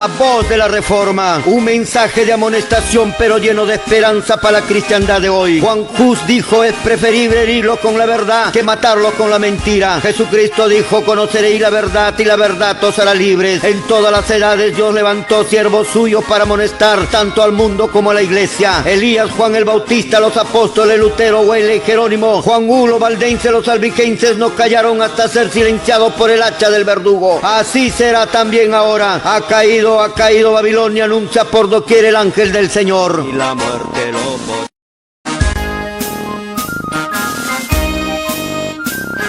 La voz de la Reforma, un mensaje de amonestación pero lleno de esperanza para la cristiandad de hoy. Juan Hus dijo: es preferible herirlo con la verdad que matarlo con la mentira. Jesucristo dijo: conoceréis la verdad y la verdad os hará libres. En todas las edades Dios levantó siervos suyos para amonestar tanto al mundo como a la iglesia. Elías, Juan el Bautista, los apóstoles Lutero, Wesley, Jerónimo, Juan Hulo, Valdense, los albigenses no callaron hasta ser silenciados por el hacha del verdugo. Así será también ahora. Ha caído Babilonia, anuncia por doquier el ángel del Señor. Y la muerte lo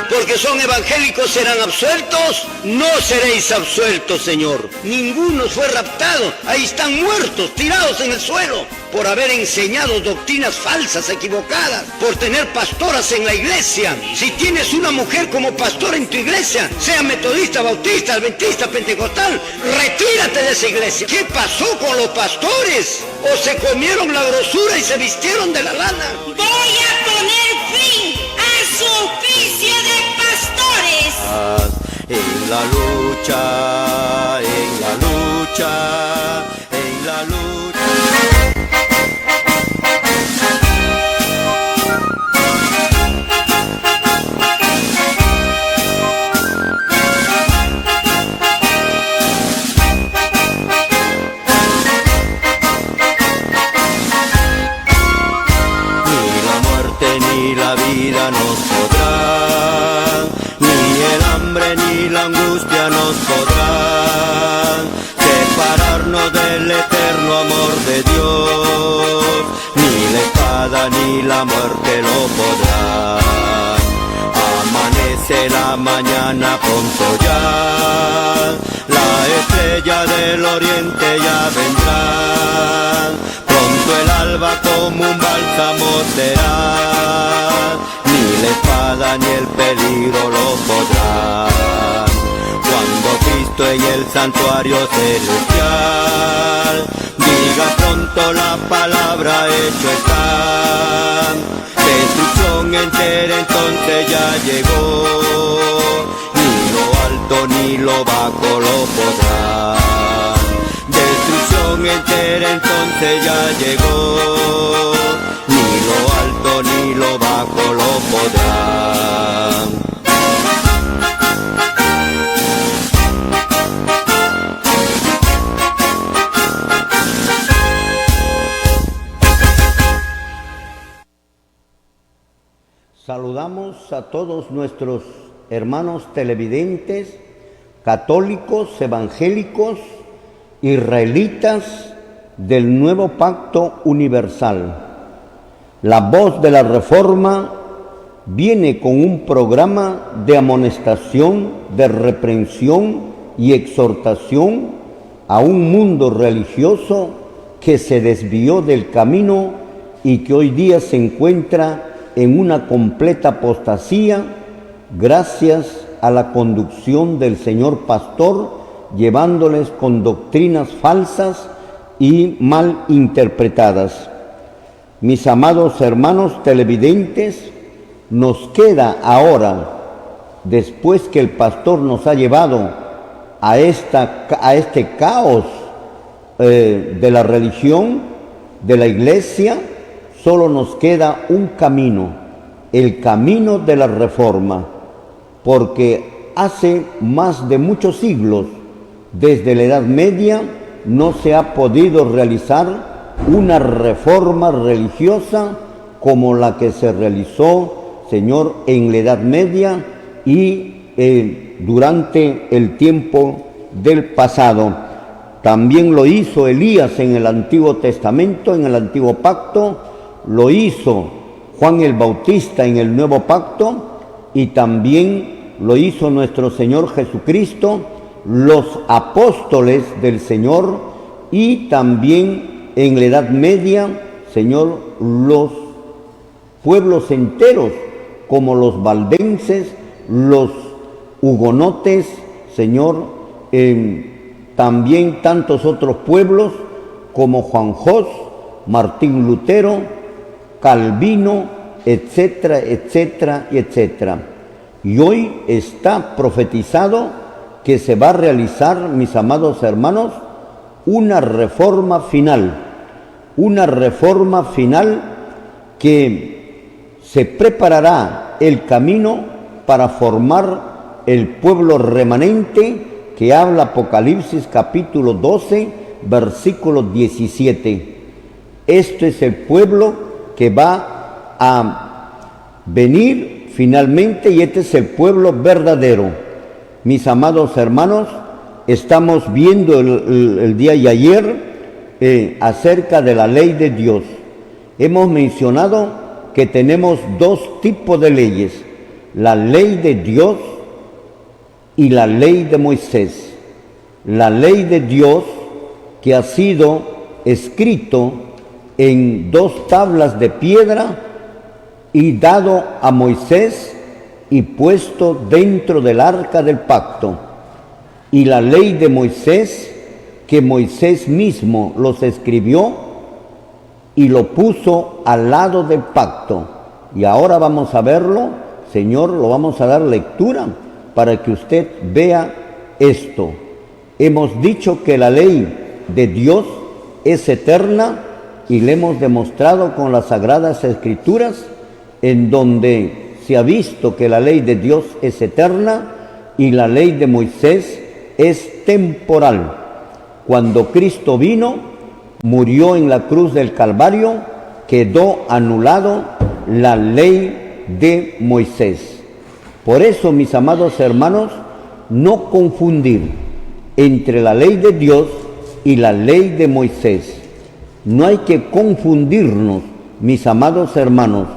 porque son evangélicos serán absueltos, no seréis absueltos, Señor. Ninguno fue raptado, ahí están muertos, tirados en el suelo, por haber enseñado doctrinas falsas, equivocadas, por tener pastoras en la iglesia. Si tienes una mujer como pastora en tu iglesia, sea metodista, bautista, adventista, pentecostal, retírate de esa iglesia. ¿Qué pasó con los pastores? ¿O se comieron la grosura y se vistieron de la lana? Voy a poner fin a su oficio de pastores. En la lucha, en la lucha, en la lucha. Ni la vida nos podrá, ni el hambre ni la angustia nos podrán separarnos del eterno amor de Dios, ni la espada ni la muerte lo podrán. Amanece la mañana pronto ya, la estrella del oriente ya vendrá. Pronto el alba como un bálsamo será, ni la espada ni el peligro lo podrán. Cuando Cristo en el santuario celestial diga pronto la palabra, hecho está. Destrucción entera entonces ya llegó, ni lo alto ni lo bajo lo podrán. Destrucción entera entonces ya llegó, ni lo alto ni lo bajo lo podrán. Saludamos a todos nuestros hermanos televidentes, católicos, evangélicos, israelitas del nuevo pacto universal. La voz de la Reforma viene con un programa de amonestación, de reprensión y exhortación a un mundo religioso que se desvió del camino y que hoy día se encuentra en una completa apostasía gracias a la conducción del señor pastor, llevándoles con doctrinas falsas y mal interpretadas. Mis amados hermanos televidentes, nos queda ahora, después que el pastor nos ha llevado a este caos de la religión, de la iglesia, solo nos queda un camino, el camino de la Reforma, porque hace más de muchos siglos, desde la Edad Media, no se ha podido realizar una reforma religiosa como la que se realizó, Señor, en la Edad Media y durante el tiempo del pasado. También lo hizo Elías en el Antiguo Testamento, en el Antiguo Pacto, lo hizo Juan el Bautista en el Nuevo Pacto y también lo hizo nuestro Señor Jesucristo, los apóstoles del Señor y también en la Edad Media, Señor, los pueblos enteros como los valdenses, los hugonotes, Señor, también tantos otros pueblos como Juan Hus, Martín Lutero, Calvino, etcétera, etcétera, etcétera. Y hoy está profetizado que se va a realizar, mis amados hermanos, una reforma final que se preparará el camino para formar el pueblo remanente que habla Apocalipsis capítulo 12, versículo 17. Esto es el pueblo que va a venir finalmente y este es el pueblo verdadero. Mis amados hermanos, estamos viendo el día de ayer acerca de la ley de Dios. Hemos mencionado que tenemos dos tipos de leyes, la ley de Dios y la ley de Moisés. La ley de Dios que ha sido escrito en 2 tablas de piedra y dado a Moisés y puesto dentro del arca del pacto. Y la ley de Moisés, que Moisés mismo los escribió y lo puso al lado del pacto. Y ahora vamos a verlo, Señor, lo vamos a dar lectura para que usted vea esto. Hemos dicho que la ley de Dios es eterna y le hemos demostrado con las Sagradas Escrituras, en donde se ha visto que la ley de Dios es eterna y la ley de Moisés es temporal. Cuando Cristo vino, murió en la cruz del Calvario, quedó anulado la ley de Moisés. Por eso, mis amados hermanos, no confundir entre la ley de Dios y la ley de Moisés. No hay que confundirnos, mis amados hermanos,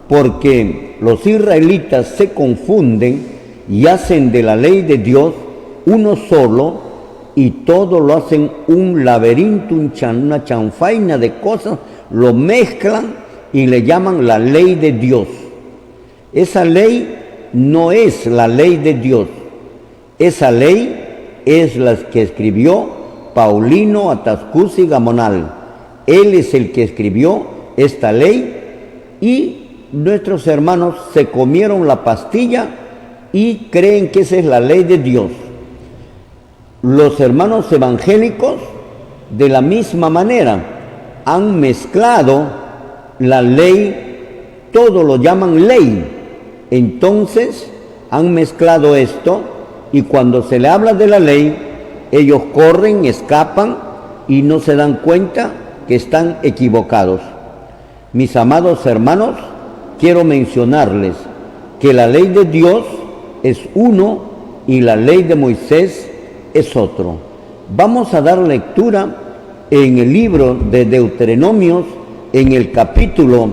porque los israelitas se confunden y hacen de la ley de Dios uno solo y todo lo hacen un laberinto, una chanfaina de cosas, lo mezclan y le llaman la ley de Dios. Esa ley no es la ley de Dios. Esa ley es la que escribió Paulino Atascusi Gamonal. Él es el que escribió esta ley y nuestros hermanos se comieron la pastilla y creen que esa es la ley de Dios. Los hermanos evangélicos, de la misma manera, han mezclado la ley, todo lo llaman ley. Entonces, han mezclado esto y cuando se le habla de la ley, ellos corren, escapan y no se dan cuenta que están equivocados. Mis amados hermanos, quiero mencionarles que la ley de Dios es uno y la ley de Moisés es otro. Vamos a dar lectura en el libro de Deuteronomios, en el capítulo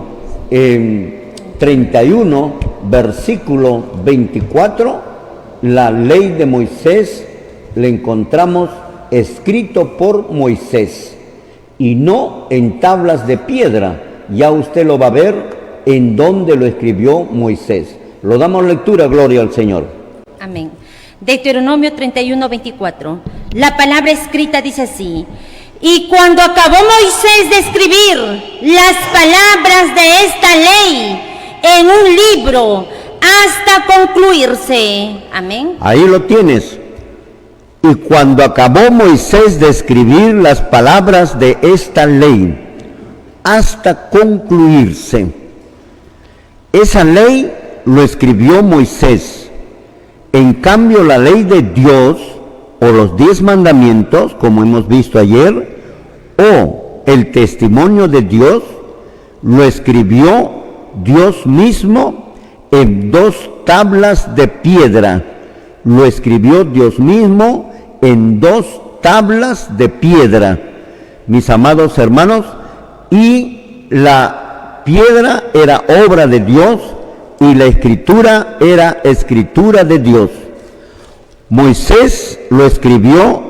31, versículo 24, la ley de Moisés la encontramos escrito por Moisés y no en tablas de piedra. Ya usted lo va a ver en donde lo escribió Moisés. Lo damos lectura, gloria al Señor. Amén. Deuteronomio 31, 24. La palabra escrita dice así: y cuando acabó Moisés de escribir las palabras de esta ley en un libro hasta concluirse. Amén. Ahí lo tienes. Y cuando acabó Moisés de escribir las palabras de esta ley hasta concluirse. Esa ley lo escribió Moisés. En cambio, la ley de Dios, o los 10 mandamientos, como hemos visto ayer, o el testimonio de Dios, lo escribió Dios mismo en 2 tablas de piedra. Lo escribió Dios mismo en 2 tablas de piedra, mis amados hermanos, y la piedra era obra de Dios y la escritura era escritura de Dios. Moisés lo escribió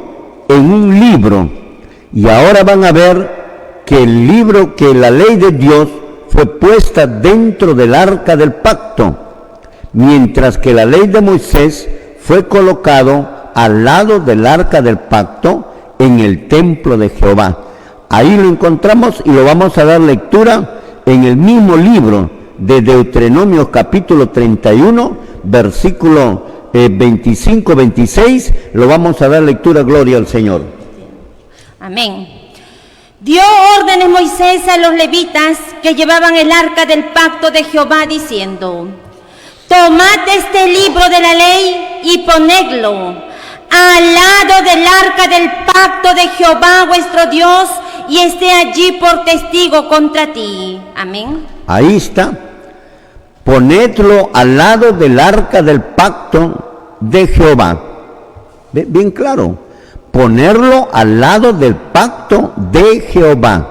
en un libro y ahora van a ver que el libro, que la ley de Dios fue puesta dentro del arca del pacto, mientras que la ley de Moisés fue colocado al lado del arca del pacto en el templo de Jehová. Ahí lo encontramos y lo vamos a dar lectura en el mismo libro de Deuteronomio capítulo 31, versículo 25-26, lo vamos a dar lectura, gloria al Señor. Amén. Dio órdenes Moisés a los levitas que llevaban el arca del pacto de Jehová, diciendo: tomad este libro de la ley y ponedlo al lado del arca del pacto de Jehová vuestro Dios, y esté allí por testigo contra ti. Amén. Ahí está. Ponedlo al lado del arca del pacto de Jehová. Bien claro. Ponerlo al lado del pacto de Jehová.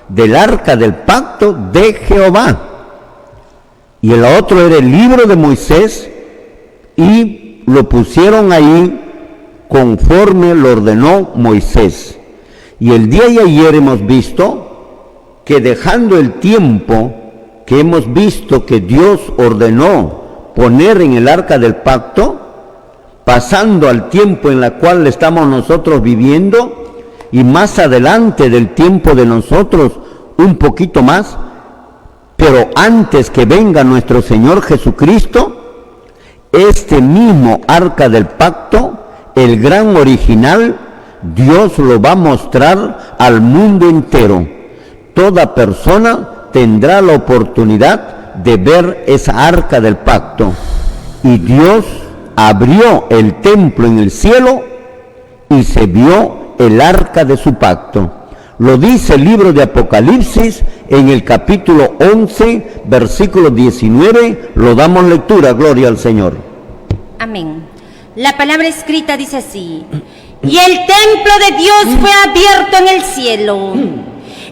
Del arca del pacto de Jehová. Y el otro era el libro de Moisés, y lo pusieron ahí conforme lo ordenó Moisés. Y el día de ayer hemos visto que, dejando el tiempo que hemos visto que Dios ordenó poner en el arca del pacto, pasando al tiempo en el cual estamos nosotros viviendo, y más adelante del tiempo de nosotros un poquito más, pero antes que venga nuestro Señor Jesucristo, este mismo arca del pacto, el gran original, Dios lo va a mostrar al mundo entero. Toda persona tendrá la oportunidad de ver esa arca del pacto. Y Dios abrió el templo en el cielo y se vio el arca de su pacto. Lo dice el libro de Apocalipsis en el capítulo 11, versículo 19. Lo damos lectura, gloria al Señor. Amén. La palabra escrita dice así: y el templo de Dios fue abierto en el cielo,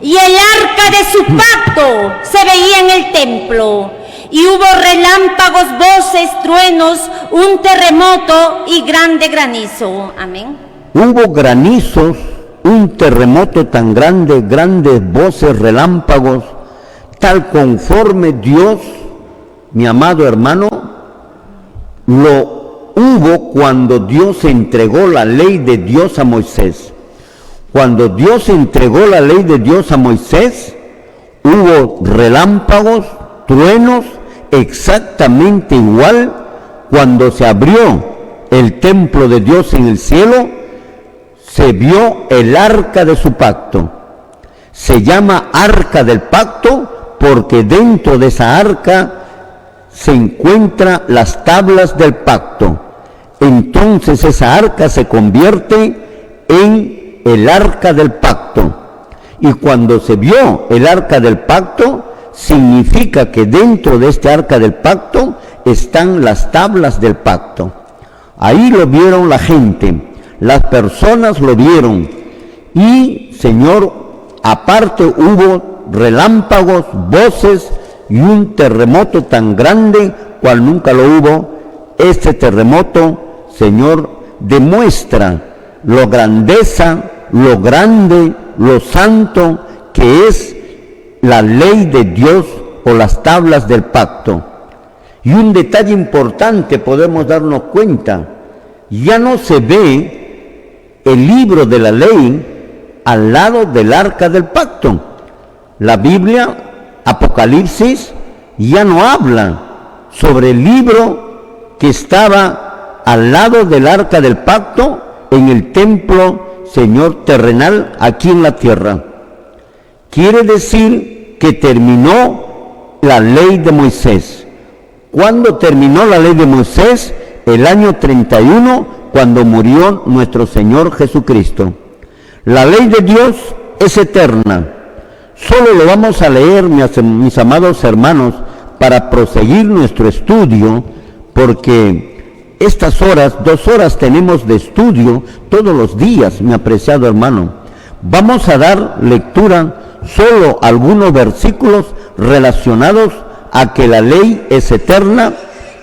y el arca de su pacto se veía en el templo, y hubo relámpagos, voces, truenos, un terremoto y grande granizo. Amén. Hubo granizos, un terremoto tan grande, grandes voces, relámpagos, tal conforme Dios, mi amado hermano, lo hubo cuando Dios entregó la ley de Dios a Moisés. Cuando Dios entregó la ley de Dios a Moisés, hubo relámpagos, truenos, exactamente igual cuando se abrió el templo de Dios en el cielo, se vio el arca de su pacto. Se llama arca del pacto porque dentro de esa arca se encuentran las tablas del pacto. Entonces esa arca se convierte en el arca del pacto. Y cuando se vio el arca del pacto, significa que dentro de este arca del pacto están las tablas del pacto. Ahí lo vieron la gente, las personas lo vieron. Y, Señor, aparte hubo relámpagos, voces y un terremoto tan grande cual nunca lo hubo. Este terremoto, Señor, demuestra lo grandeza, lo grande, lo santo que es la ley de Dios o las tablas del pacto. Y un detalle importante podemos darnos cuenta: ya no se ve el libro de la ley al lado del arca del pacto. La Biblia, Apocalipsis, ya no habla sobre el libro que estaba al lado del arca del pacto en el templo, Señor, terrenal aquí en la tierra. Quiere decir que terminó la ley de Moisés. ¿Cuándo terminó la ley de Moisés? El año 31, cuando murió nuestro Señor Jesucristo. La ley de Dios es eterna. Solo lo vamos a leer, mis amados hermanos, para proseguir nuestro estudio, porque estas horas, 2 horas tenemos de estudio todos los días, mi apreciado hermano. Vamos a dar lectura solo a algunos versículos relacionados a que la ley es eterna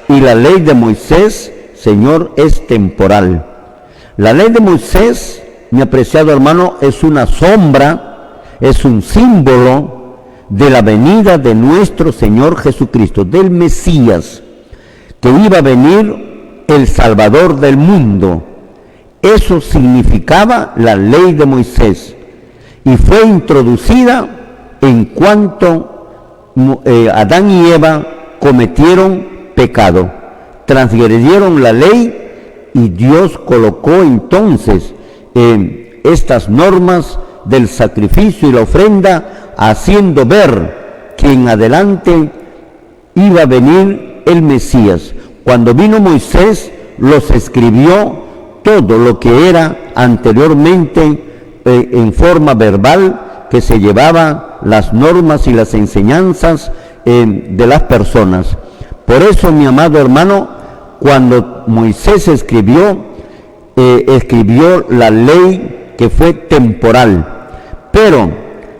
y la ley de Moisés, Señor, es temporal. La ley de Moisés, mi apreciado hermano, es una sombra, es un símbolo de la venida de nuestro Señor Jesucristo, del Mesías, que iba a venir el Salvador del mundo. Eso significaba la ley de Moisés, y fue introducida en cuanto Adán y Eva cometieron pecado, transgredieron la ley, y Dios colocó entonces estas normas del sacrificio y la ofrenda, haciendo ver que en adelante iba a venir el Mesías. Cuando vino Moisés, los escribió todo lo que era anteriormente en forma verbal, que se llevaba las normas y las enseñanzas de las personas. Por eso, mi amado hermano, cuando Moisés escribió la ley que fue temporal, pero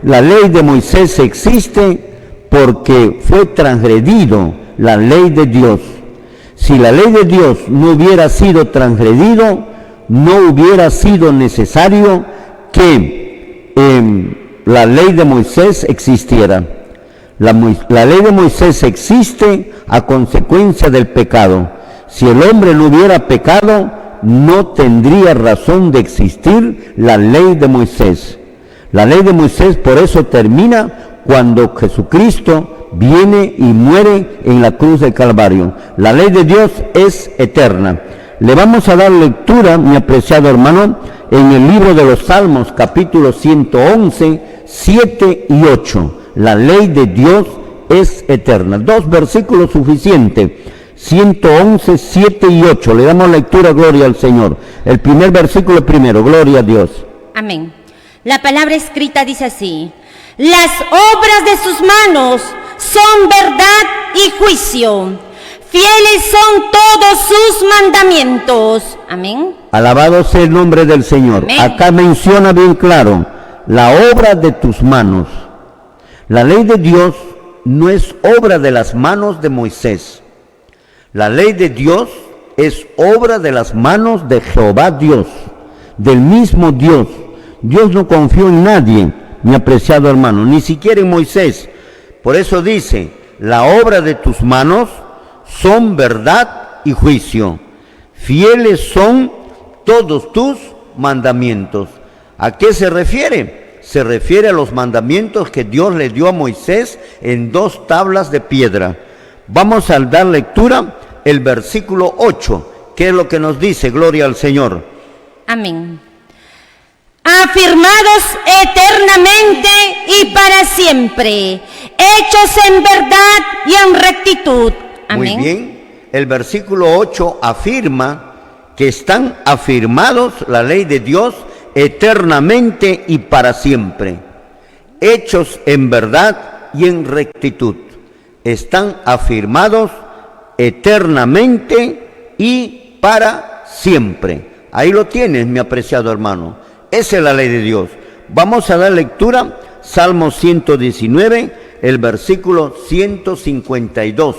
la ley de Moisés existe porque fue transgredido la ley de Dios. Si la ley de Dios no hubiera sido transgredido, no hubiera sido necesario que la ley de Moisés existiera. La ley de Moisés existe a consecuencia del pecado. Si el hombre no hubiera pecado, no tendría razón de existir la ley de Moisés. La ley de Moisés por eso termina cuando Jesucristo viene y muere en la cruz del Calvario. La ley de Dios es eterna. Le vamos a dar lectura, mi apreciado hermano, en el libro de los Salmos, capítulo 111, 7 y 8. La ley de Dios es eterna. 2 versículos suficientes. 111, 7 y 8. Le damos lectura, gloria al Señor. El primer versículo primero, gloria a Dios. Amén. La palabra escrita dice así: las obras de sus manos son verdad y juicio. Fieles son todos sus mandamientos. Amén. Alabado sea el nombre del Señor. Amén. Acá menciona bien claro, la obra de tus manos. La ley de Dios no es obra de las manos de Moisés. La ley de Dios es obra de las manos de Jehová Dios, del mismo Dios. Dios no confió en nadie, mi apreciado hermano, ni siquiera en Moisés. Por eso dice, la obra de tus manos son verdad y juicio. Fieles son todos tus mandamientos. ¿A qué se refiere? Se refiere a los mandamientos que Dios le dio a Moisés en 2 tablas de piedra. Vamos a dar lectura el versículo 8, que es lo que nos dice, gloria al Señor. Amén. Afirmados eternamente y para siempre, hechos en verdad y en rectitud. Amén. Muy bien, el versículo 8 afirma que están afirmados la ley de Dios eternamente y para siempre, hechos en verdad y en rectitud. Están afirmados eternamente y para siempre. Ahí lo tienes, mi apreciado hermano. Esa es la ley de Dios. Vamos a dar lectura, Salmo 119, el versículo 152.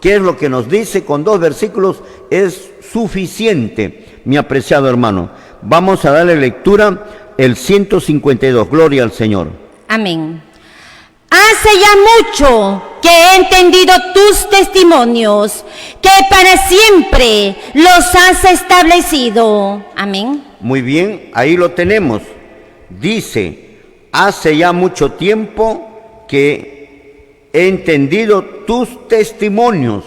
¿Qué es lo que nos dice? Con 2 versículos es suficiente, mi apreciado hermano. Vamos a darle lectura el 152. Gloria al Señor. Amén. Hace ya mucho que he entendido tus testimonios, que para siempre los has establecido. Amén. Muy bien, ahí lo tenemos. Dice, hace ya mucho tiempo que he entendido tus testimonios.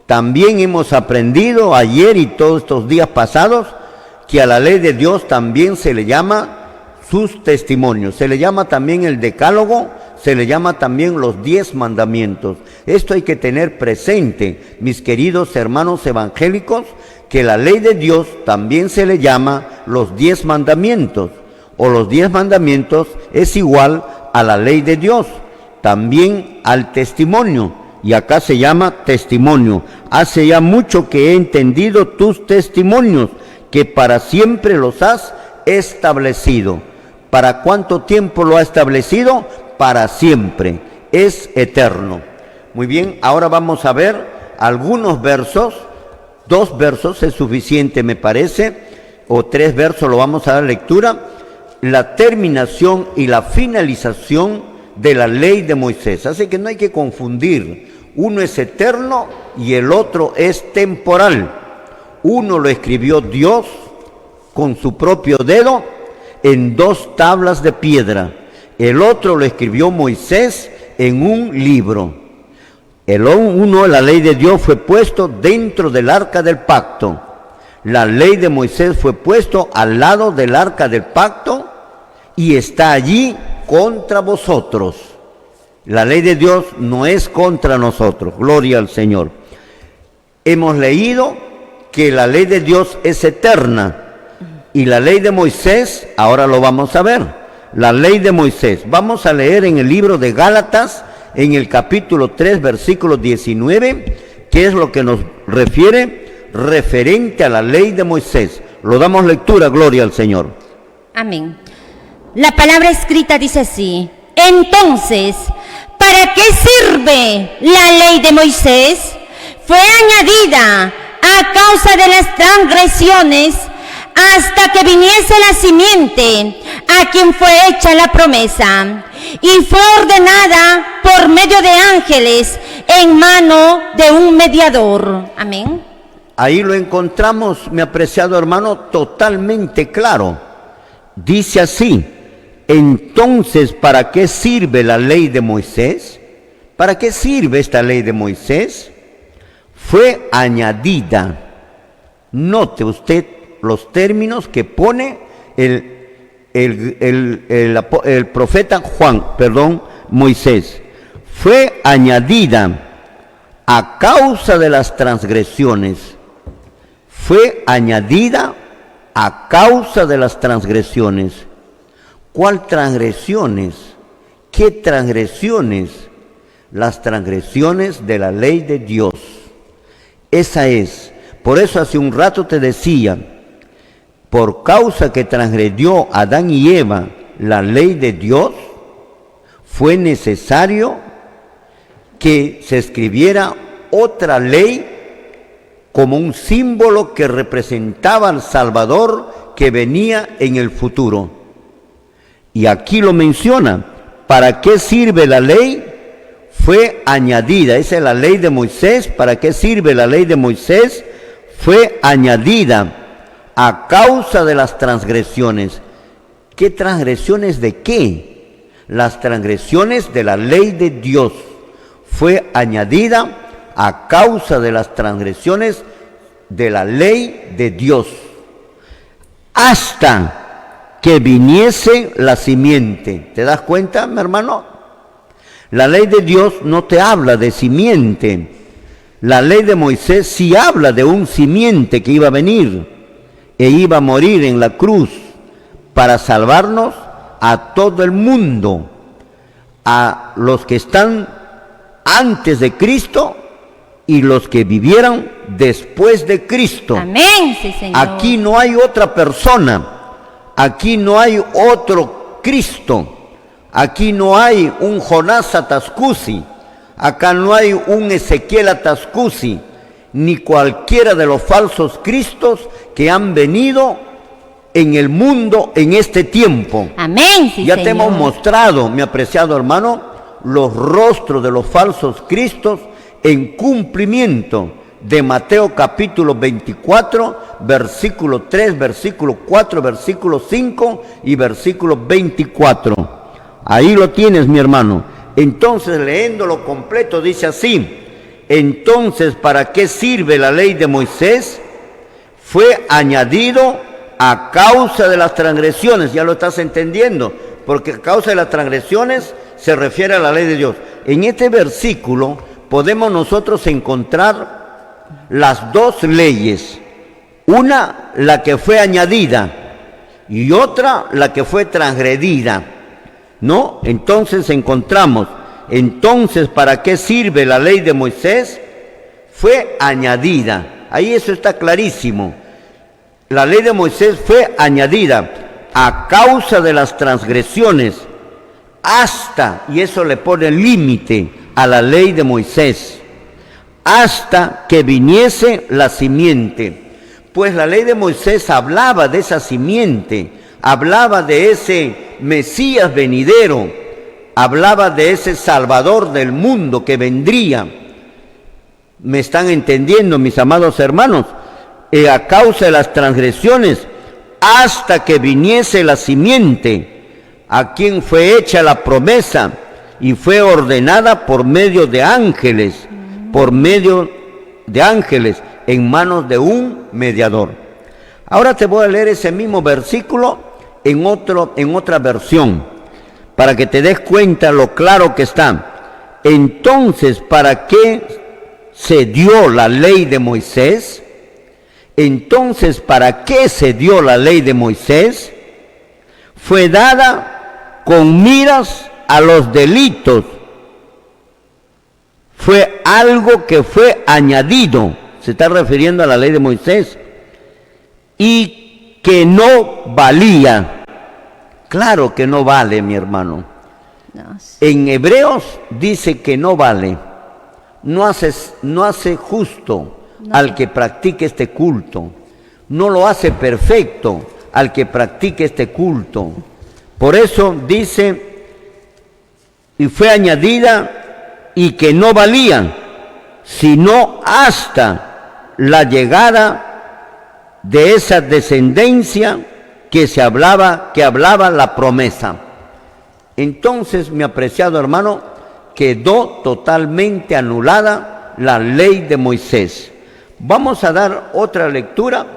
También hemos aprendido ayer y todos estos días pasados que a la ley de Dios también se le llama sus testimonios. Se le llama también el decálogo, se le llama también los 10 mandamientos. Esto hay que tener presente, mis queridos hermanos evangélicos, que la ley de Dios también se le llama los 10 mandamientos, o los 10 mandamientos es igual a la ley de Dios, también al testimonio, y acá se llama testimonio. Hace ya mucho que he entendido tus testimonios, que para siempre los has establecido. ¿Para cuánto tiempo lo ha establecido? Para siempre, es eterno. Muy bien, ahora vamos a ver algunos versos. 2 versos es suficiente, me parece, o 3 versos lo vamos a dar lectura. La terminación y la finalización de la ley de Moisés. Así que no hay que confundir. Uno es eterno y el otro es temporal. Uno lo escribió Dios con su propio dedo en 2 tablas de piedra. El otro lo escribió Moisés en un libro. La ley de Dios fue puesto dentro del arca del pacto. La ley de Moisés fue puesto al lado del arca del pacto y está allí contra vosotros. La ley de Dios no es contra nosotros, gloria al Señor. Hemos leído que la ley de Dios es eterna y la ley de Moisés, ahora lo vamos a ver, la ley de Moisés. Vamos a leer en el libro de Gálatas, en el capítulo 3, versículo 19, qué es lo que nos refiere referente a la ley de Moisés. Lo damos lectura, gloria al Señor. Amén. La palabra escrita dice así: entonces, ¿para qué sirve la ley de Moisés? Fue añadida a causa de las transgresiones hasta que viniese la simiente a quien fue hecha la promesa, y fue ordenada por medio de ángeles en mano de un mediador. Amén. Ahí lo encontramos, mi apreciado hermano, totalmente claro. Dice así: entonces, ¿para qué sirve la ley de Moisés? ¿Para qué sirve esta ley de Moisés? Fue añadida. Note usted los términos que pone el profeta Moisés. Fue añadida a causa de las transgresiones. Fue añadida a causa de las transgresiones. ¿Cuál transgresiones? ¿Qué transgresiones? Las transgresiones de la ley de Dios. Esa es. Por eso hace un rato te decía, por causa que transgredió Adán y Eva la ley de Dios, fue necesario que se escribiera otra ley como un símbolo que representaba al Salvador que venía en el futuro. Y aquí lo menciona: ¿para qué sirve la ley? Fue añadida. Esa es la ley de Moisés. ¿Para qué sirve la ley de Moisés? Fue añadida a causa de las transgresiones. ¿Qué transgresiones de qué? Las transgresiones de la ley de Dios. Fue añadida a causa de las transgresiones de la ley de Dios, hasta que viniese la simiente. ¿Te das cuenta, mi hermano? La ley de Dios no te habla de simiente. La ley de Moisés sí habla de un simiente que iba a venir e iba a morir en la cruz para salvarnos a todo el mundo, a los que están antes de Cristo y los que vivieran después de Cristo. Amén, sí, Señor. Aquí no hay otra persona, aquí no hay otro Cristo, aquí no hay un Jonás Atascusi, acá no hay un Ezequiel Atascusi, ni cualquiera de los falsos cristos que han venido en el mundo en este tiempo. Amén, sí, ya Señor. te hemos mostrado, mi apreciado hermano, los rostros de los falsos cristos en cumplimiento de Mateo capítulo 24, versículo 3, versículo 4, versículo 5 y versículo 24. Ahí lo tienes, mi hermano. Entonces, leyéndolo completo, dice así: entonces, ¿para qué sirve la ley de Moisés? Fue añadido a causa de las transgresiones. Ya lo estás entendiendo, porque a causa de las transgresiones se refiere a la ley de Dios. En este versículo podemos nosotros encontrar las dos leyes. Una, la que fue añadida, y otra, la que fue transgredida. ¿No? Entonces encontramos, entonces, ¿para qué sirve la ley de Moisés? Fue añadida. Ahí eso está clarísimo. La ley de Moisés fue añadida a causa de las transgresiones, hasta, y eso le pone límite a la ley de Moisés, hasta que viniese la simiente. Pues la ley de Moisés hablaba de esa simiente, hablaba de ese Mesías venidero, hablaba de ese Salvador del mundo que vendría. ¿Me están entendiendo, mis amados hermanos? A causa de las transgresiones, hasta que viniese la simiente, a quien fue hecha la promesa y fue ordenada por medio de ángeles, en manos de un mediador. Ahora te voy a leer ese mismo versículo en otra versión, para que te des cuenta lo claro que está. Entonces, ¿para qué se dio la ley de Moisés? Entonces, ¿para qué se dio la ley de Moisés? Fue dada con miras a los delitos. Fue algo que fue añadido, se está refiriendo a la ley de Moisés, y que no valía. Claro que no vale, mi hermano. No. En Hebreos dice que no vale, no hace justo al que practique este culto, no lo hace perfecto al que practique este culto. Por eso dice, y fue añadida y que no valía, sino hasta la llegada de esa descendencia que hablaba la promesa. Entonces, mi apreciado hermano, quedó totalmente anulada la ley de Moisés. Vamos a dar otra lectura,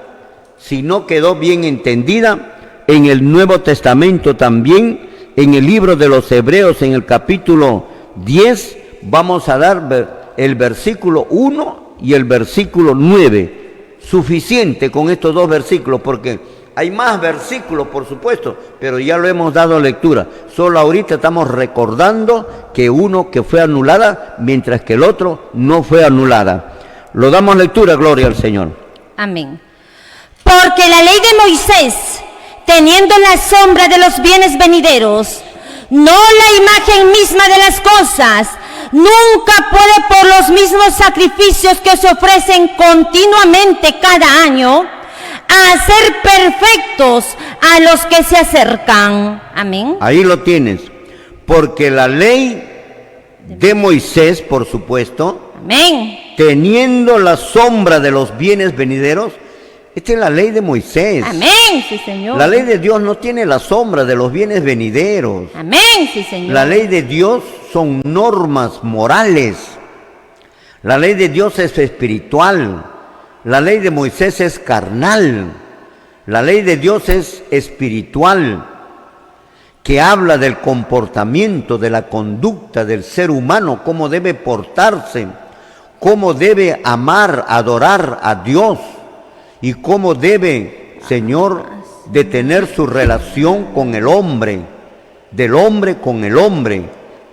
si no quedó bien entendida, en el Nuevo Testamento también, en el libro de los Hebreos, en el capítulo 10, vamos a dar el versículo 1 y el versículo 9. Suficiente con estos dos versículos, porque hay más versículos, por supuesto, pero ya lo hemos dado lectura. Solo ahorita estamos recordando que uno que fue anulada, mientras que el otro no fue anulada. Lo damos lectura, gloria al Señor. Amén. Porque la ley de Moisés, teniendo la sombra de los bienes venideros, no la imagen misma de las cosas, nunca puede por los mismos sacrificios que se ofrecen continuamente cada año, hacer perfectos a los que se acercan. Amén. Ahí lo tienes. Porque la ley de Moisés, por supuesto, amén, teniendo la sombra de los bienes venideros, esta es la ley de Moisés. Amén, sí, Señor. La ley de Dios no tiene la sombra de los bienes venideros. Amén, sí, Señor. La ley de Dios son normas morales. La ley de Dios es espiritual. La ley de Moisés es carnal. La ley de Dios es espiritual, que habla del comportamiento, de la conducta del ser humano, cómo debe portarse, cómo debe amar, adorar a Dios y cómo debe, Señor, de tener su relación con el hombre, del hombre con el hombre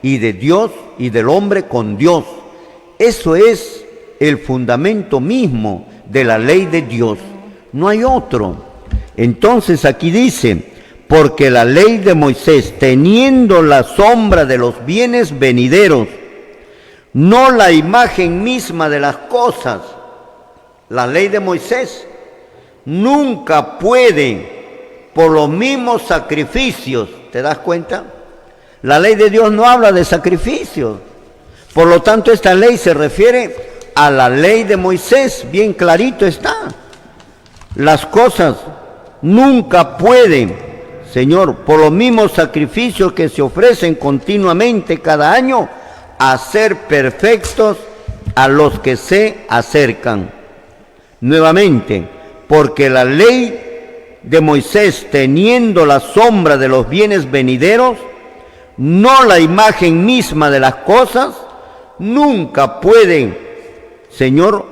y de Dios y del hombre con Dios. Eso es el fundamento mismo de la ley de Dios, no hay otro. Entonces aquí dice, porque la ley de Moisés, teniendo la sombra de los bienes venideros, no la imagen misma de las cosas, la ley de Moisés nunca puede, por los mismos sacrificios, ¿te das cuenta? La ley de Dios no habla de sacrificios, por lo tanto esta ley se refiere a la ley de Moisés, bien clarito está. Las cosas nunca pueden, Señor, por los mismos sacrificios que se ofrecen continuamente cada año, hacer perfectos a los que se acercan. Nuevamente, porque la ley de Moisés, teniendo la sombra de los bienes venideros, no la imagen misma de las cosas, nunca pueden, Señor,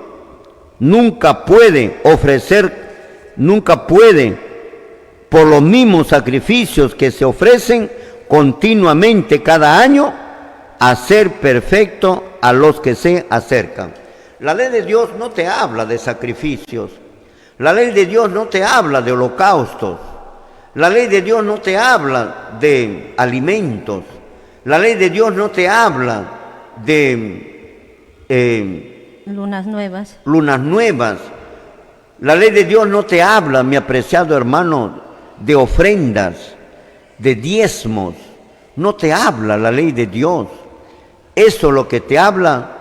nunca puede ofrecer, nunca puede, por los mismos sacrificios que se ofrecen continuamente cada año, hacer perfecto a los que se acercan. La ley de Dios no te habla de sacrificios. La ley de Dios no te habla de holocaustos. La ley de Dios no te habla de alimentos. La ley de Dios no te habla de lunas nuevas. La ley de Dios no te habla, mi apreciado hermano, de ofrendas, de diezmos. No te habla la ley de Dios. Eso lo que te habla,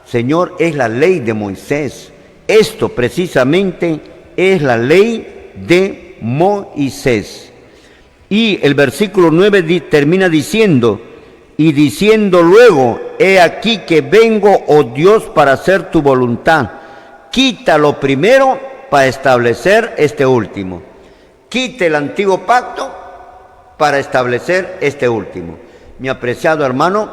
Señor, es la ley de Moisés. Esto precisamente es la ley de Moisés. Y el versículo 9 termina diciendo, y diciendo luego, he aquí que vengo, oh Dios, para hacer tu voluntad. Quita lo primero para establecer este último. Quite el antiguo pacto para establecer este último. Mi apreciado hermano,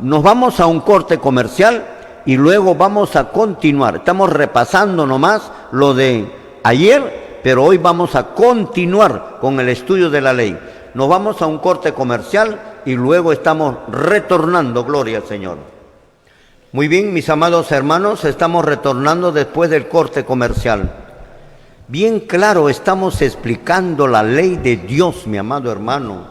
nos vamos a un corte comercial y luego vamos a continuar. Estamos repasando nomás lo de ayer, pero hoy vamos a continuar con el estudio de la ley. Nos vamos a un corte comercial y luego estamos retornando, gloria al Señor. Muy bien, mis amados hermanos, estamos retornando después del corte comercial. Bien claro, estamos explicando la ley de Dios, mi amado hermano,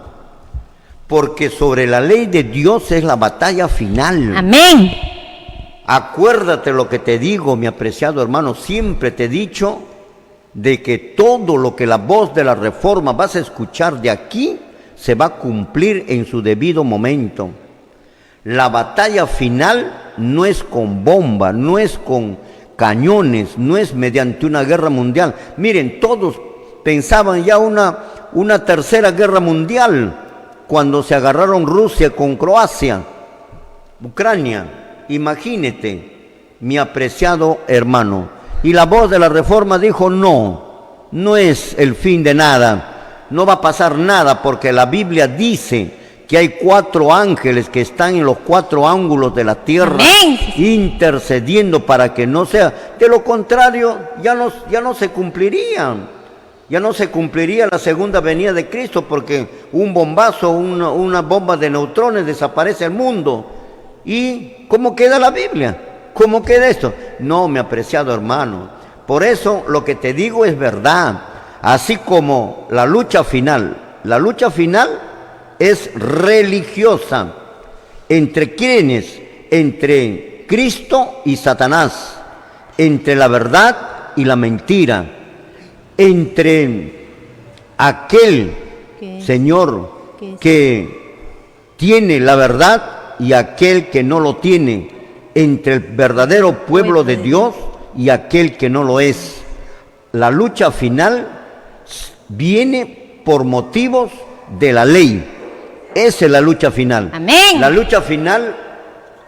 porque sobre la ley de Dios es la batalla final. Amén. Acuérdate lo que te digo, mi apreciado hermano, siempre te he dicho de que todo lo que la voz de la reforma vas a escuchar de aquí se va a cumplir en su debido momento. La batalla final no es con bomba, no es con cañones, no es mediante una guerra mundial. Miren, todos pensaban ya una tercera guerra mundial cuando se agarraron Rusia con Croacia, Ucrania. Imagínate, mi apreciado hermano. Y la voz de la reforma dijo, no es el fin de nada, no va a pasar nada, porque la Biblia dice que hay 4 ángeles que están en los 4 ángulos de la tierra. ¡Amén! Intercediendo para que no sea. De lo contrario, ya no se cumpliría. Ya no se cumpliría la segunda venida de Cristo, porque un bombazo, una bomba de neutrones desaparece el mundo. ¿Y cómo queda la Biblia? ¿Cómo queda esto? No, mi apreciado hermano. Por eso lo que te digo es verdad. Así como la lucha final es religiosa. ¿Entre quiénes? Entre Cristo y Satanás. Entre la verdad y la mentira. Entre aquel Señor que tiene la verdad y aquel que no lo tiene, entre el verdadero pueblo de Dios y aquel que no lo es. La lucha final viene por motivos de la ley. Esa es la lucha final. Amén. La lucha final,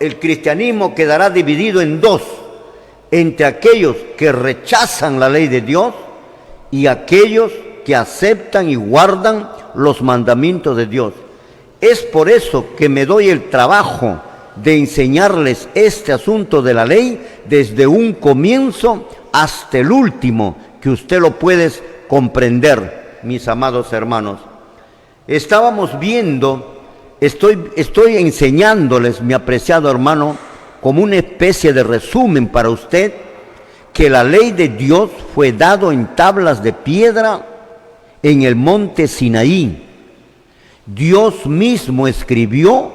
el cristianismo quedará dividido en 2, entre aquellos que rechazan la ley de Dios y aquellos que aceptan y guardan los mandamientos de Dios. Es por eso que me doy el trabajo de enseñarles este asunto de la ley desde un comienzo hasta el último, que usted lo puede comprender, mis amados hermanos. Estábamos viendo, estoy enseñándoles, mi apreciado hermano, como una especie de resumen para usted, que la ley de Dios fue dado en tablas de piedra en el monte Sinaí. Dios mismo escribió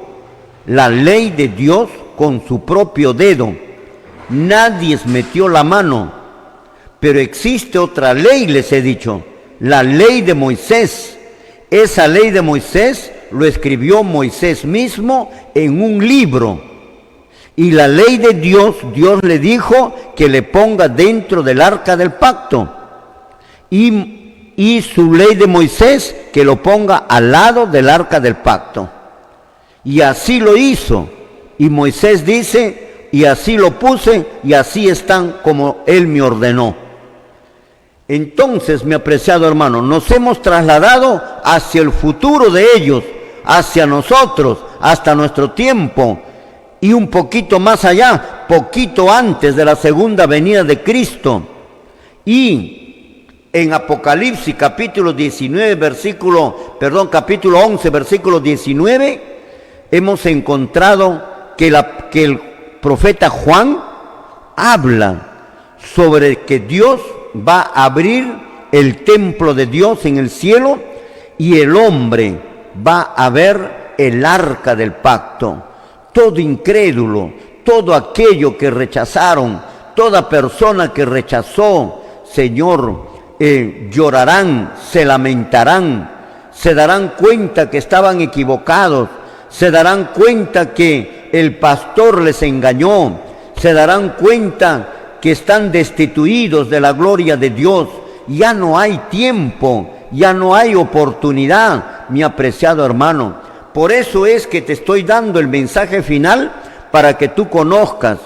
la ley de Dios con su propio dedo. Nadie metió la mano. Pero existe otra ley, les he dicho, la ley de Moisés. Esa ley de Moisés lo escribió Moisés mismo en un libro. Y la ley de Dios, Dios le dijo que le ponga dentro del arca del pacto. Y su ley de Moisés que lo ponga al lado del arca del pacto. Y así lo hizo. Y Moisés dice, y así lo puse, y así están como él me ordenó. Entonces, mi apreciado hermano, nos hemos trasladado hacia el futuro de ellos, hacia nosotros, hasta nuestro tiempo, y un poquito más allá, poquito antes de la segunda venida de Cristo. Y en Apocalipsis capítulo 11, versículo 19, hemos encontrado que el profeta Juan habla sobre que Dios va a abrir el templo de Dios en el cielo y el hombre va a ver el arca del pacto. Todo incrédulo, todo aquello que rechazaron, toda persona que rechazó, Señor, llorarán, se lamentarán, se darán cuenta que estaban equivocados, se darán cuenta que el pastor les engañó, se darán cuenta que están destituidos de la gloria de Dios. Ya no hay tiempo, ya no hay oportunidad, mi apreciado hermano. Por eso es que te estoy dando el mensaje final para que tú conozcas.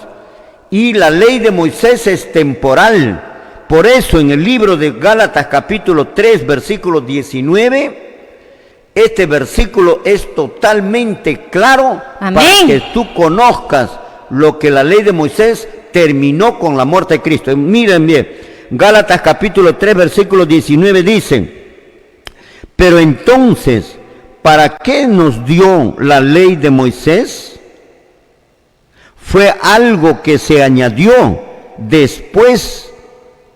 Y la ley de Moisés es temporal, Por eso en el libro de Gálatas capítulo 3, versículo 19, este versículo es totalmente claro. Amén. Para que tú conozcas lo que la ley de Moisés terminó con la muerte de Cristo. Miren bien, Gálatas capítulo 3, versículo 19 dice: pero entonces, ¿para qué nos dio la ley de Moisés? Fue algo que se añadió después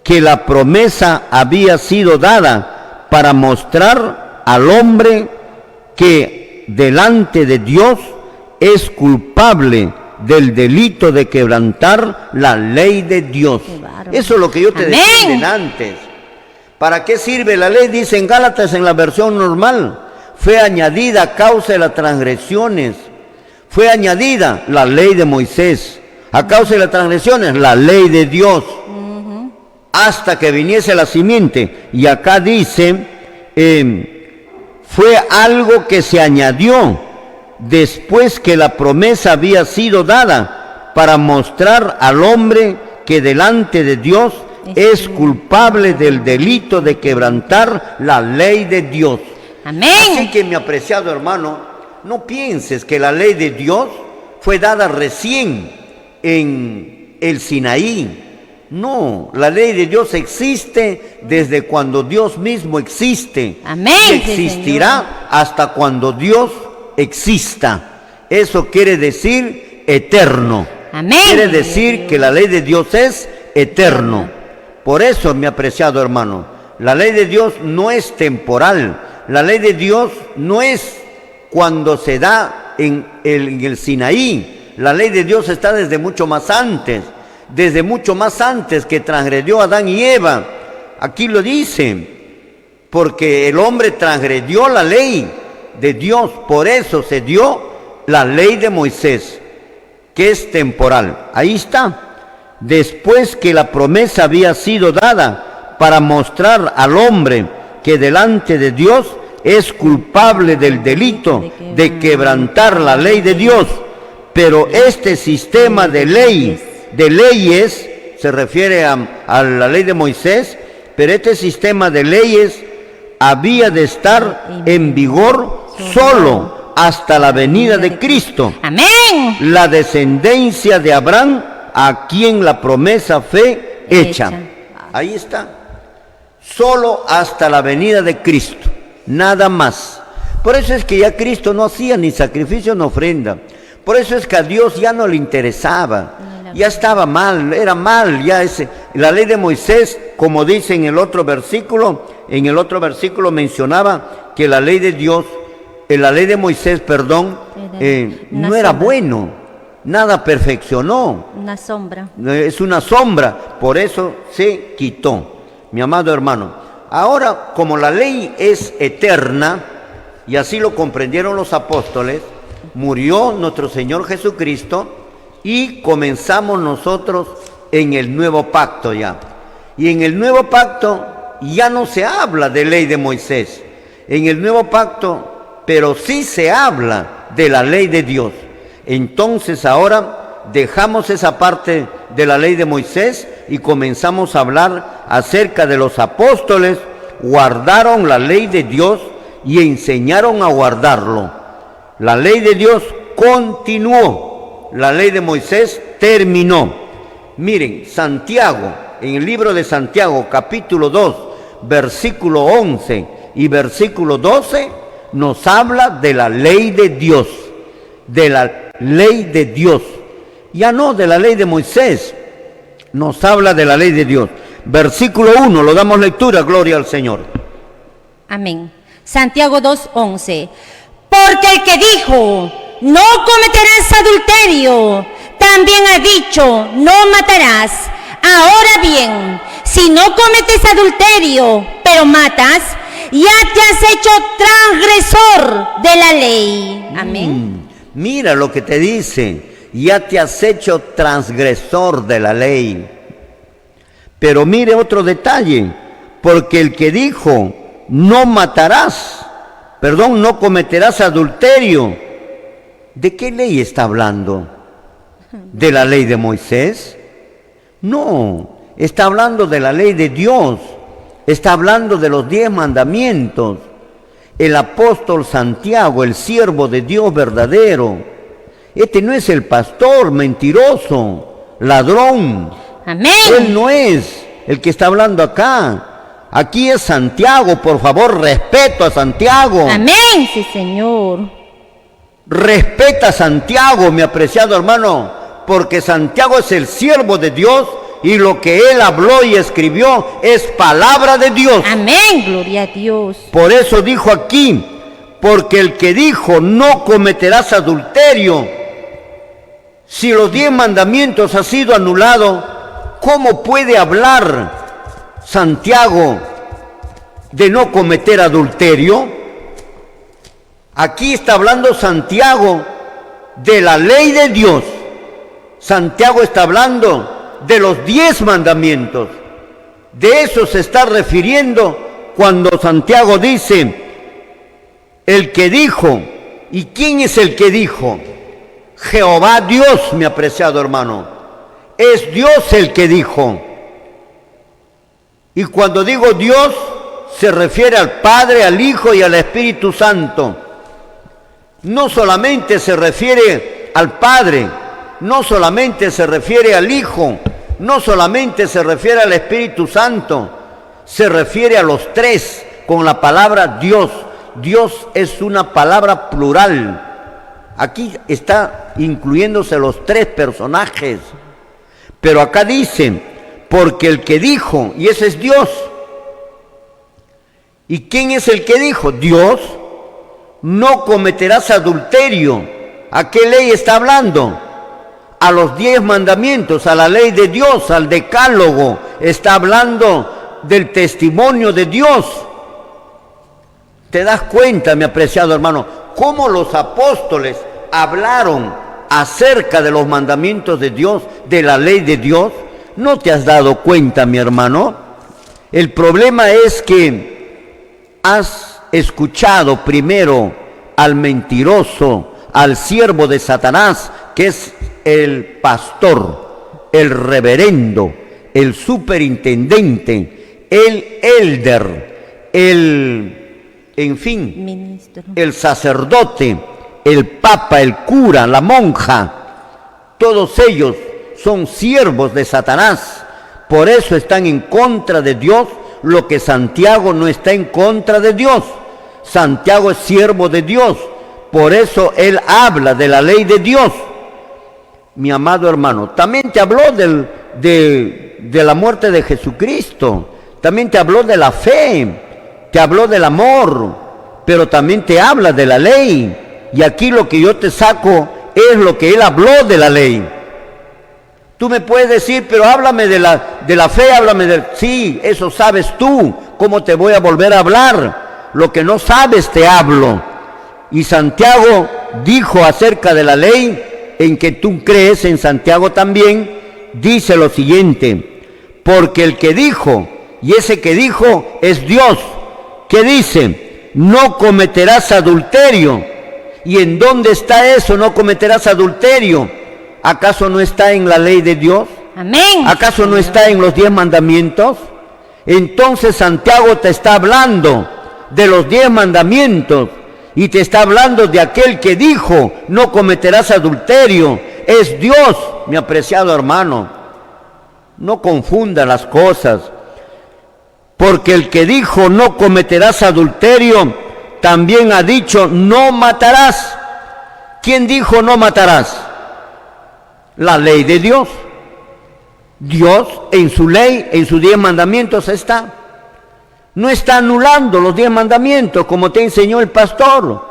que la promesa había sido dada para mostrar al hombre que delante de Dios es culpable del delito de quebrantar la ley de Dios. Eso es lo que yo te decía antes. ¿Para qué sirve la ley? Dice en Gálatas, en la versión normal, fue añadida a causa de las transgresiones. Fue añadida la ley de Moisés. A causa de las transgresiones, la ley de Dios. Hasta que viniese la simiente. Y acá dice, fue algo que se añadió después que la promesa había sido dada para mostrar al hombre que delante de Dios es culpable del delito de quebrantar la ley de Dios. Amén. Así que, mi apreciado hermano, no pienses que la ley de Dios fue dada recién en el Sinaí. No, la ley de Dios existe desde cuando Dios mismo existe. Amén. Y existirá hasta cuando Dios exista. Eso quiere decir eterno. Amén. Quiere decir que la ley de Dios es eterno. Por eso, mi apreciado hermano, la ley de Dios no es temporal. La ley de Dios no es cuando se da en el Sinaí. La ley de Dios está desde mucho más antes. Desde mucho más antes que transgredió Adán y Eva. Aquí lo dice, porque el hombre transgredió la ley de Dios, por eso se dio la ley de Moisés, que es temporal. Ahí está. Después que la promesa había sido dada para mostrar al hombre que delante de Dios es culpable del delito de quebrantar la ley de Dios. Pero este sistema de leyes, se refiere a la ley de Moisés, pero este sistema de leyes había de estar en vigor solo hasta la venida de Cristo. Amén. La descendencia de Abraham, a quien la promesa fue hecha. Ahí está. Solo hasta la venida de Cristo, nada más. Por eso es que ya Cristo no hacía ni sacrificio ni ofrenda. Por eso es que a Dios ya no le interesaba. Ya estaba mal, era mal, ya la ley de Moisés, como dice en el otro versículo mencionaba que la ley de Dios, la ley de Moisés, no era bueno, nada perfeccionó. Una sombra. Es una sombra, por eso se quitó, mi amado hermano. Ahora, como la ley es eterna, y así lo comprendieron los apóstoles, murió nuestro Señor Jesucristo, y comenzamos nosotros en el nuevo pacto ya. Y en el nuevo pacto ya no se habla de ley de Moisés. En el nuevo pacto, pero sí se habla de la ley de Dios. Entonces ahora dejamos esa parte de la ley de Moisés y comenzamos a hablar acerca de los apóstoles. Guardaron la ley de Dios y enseñaron a guardarlo. La ley de Dios continuó. La ley de Moisés terminó. Miren, Santiago, en el libro de Santiago, capítulo 2, versículo 11 y versículo 12, nos habla de la ley de Dios. De la ley de Dios. Ya no de la ley de Moisés. Nos habla de la ley de Dios. Versículo 1, lo damos lectura, gloria al Señor. Amén. Santiago 2:11. Porque el que dijo, no cometerás adulterio, también ha dicho, no matarás. Ahora bien, si no cometes adulterio, pero matas, ya te has hecho transgresor de la ley. Amén. Mira lo que te dice, ya te has hecho transgresor de la ley. Pero mire otro detalle, porque el que dijo, no matarás, no cometerás adulterio, ¿de qué ley está hablando? ¿De la ley de Moisés? No, está hablando de la ley de Dios, está hablando de los 10 mandamientos. El apóstol Santiago, el siervo de Dios verdadero, este no es el pastor mentiroso, ladrón. Amén. Él no es el que está hablando acá. Aquí es Santiago, por favor, respeto a Santiago. Amén, sí, Señor. Respeta a Santiago, mi apreciado hermano, porque Santiago es el siervo de Dios y lo que él habló y escribió es palabra de Dios. Amén, gloria a Dios. Por eso dijo aquí, porque el que dijo no cometerás adulterio, si los 10 mandamientos han sido anulados, ¿cómo puede hablar Santiago de no cometer adulterio? Aquí está hablando Santiago de la ley de Dios. Santiago está hablando de los 10 mandamientos. De eso se está refiriendo cuando Santiago dice, el que dijo. ¿Y quién es el que dijo? Jehová Dios, mi apreciado hermano. Es Dios el que dijo. Y cuando digo Dios, se refiere al Padre, al Hijo y al Espíritu Santo. No solamente se refiere al Padre, no solamente se refiere al Hijo, no solamente se refiere al Espíritu Santo, se refiere a los 3 con la palabra Dios. Dios es una palabra plural. Aquí está incluyéndose los 3 personajes. Pero acá dice, porque el que dijo, y ese es Dios. ¿Y quién es el que dijo? Dios. No cometerás adulterio. ¿A qué ley está hablando? A los 10 mandamientos, a la ley de Dios, al decálogo. Está hablando del testimonio de Dios. ¿Te das cuenta, mi apreciado hermano, cómo los apóstoles hablaron acerca de los mandamientos de Dios, de la ley de Dios? ¿No te has dado cuenta, mi hermano? El problema es que has escuchado primero al mentiroso, al siervo de Satanás, que es el pastor, el reverendo, el superintendente, el elder, en fin, Ministro. el sacerdote, el papa, el cura, la monja. Todos ellos son siervos de Satanás. Por eso están en contra de Dios, lo que Santiago no está en contra de Dios. Santiago es siervo de Dios, por eso él habla de la ley de Dios. Mi amado hermano, también te habló de la muerte de Jesucristo, también te habló de la fe, te habló del amor, pero también te habla de la ley. Y aquí lo que yo te saco es lo que él habló de la ley. Tú me puedes decir, pero háblame de la fe, háblame del... Sí, eso sabes tú. ¿Cómo te voy a volver a hablar? Lo que no sabes te hablo. Y Santiago dijo acerca de la ley, en que tú crees en Santiago también, dice lo siguiente, porque el que dijo, y ese que dijo es Dios, que dice, no cometerás adulterio. ¿Y en dónde está eso? No cometerás adulterio. ¿Acaso no está en la ley de Dios? Amén. ¿Acaso no está en los 10 mandamientos? Entonces Santiago te está hablando de los 10 mandamientos y te está hablando de aquel que dijo, no cometerás adulterio. Es Dios, mi apreciado hermano. No confunda las cosas. Porque el que dijo, no cometerás adulterio, también ha dicho, no matarás. ¿Quién dijo no matarás? La ley de Dios. Dios en su ley, en sus 10 mandamientos está. No está anulando los 10 mandamientos como te enseñó el pastor.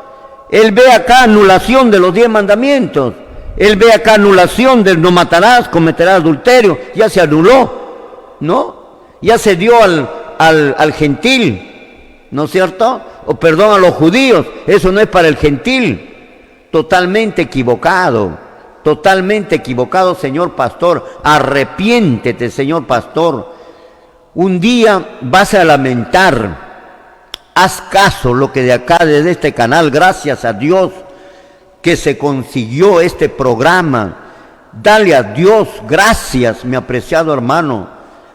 Él ve acá anulación de los 10 mandamientos. Él ve acá anulación del no matarás, cometerás adulterio. Ya se anuló, ¿no? Ya se dio al gentil, ¿no es cierto? O perdón, a los judíos. Eso no es para el gentil. Totalmente equivocado. Totalmente equivocado, señor pastor. Arrepiéntete, señor pastor. Un día vas a lamentar. Haz caso lo que de acá, desde este canal, gracias a Dios que se consiguió este programa. Dale a Dios gracias, mi apreciado hermano.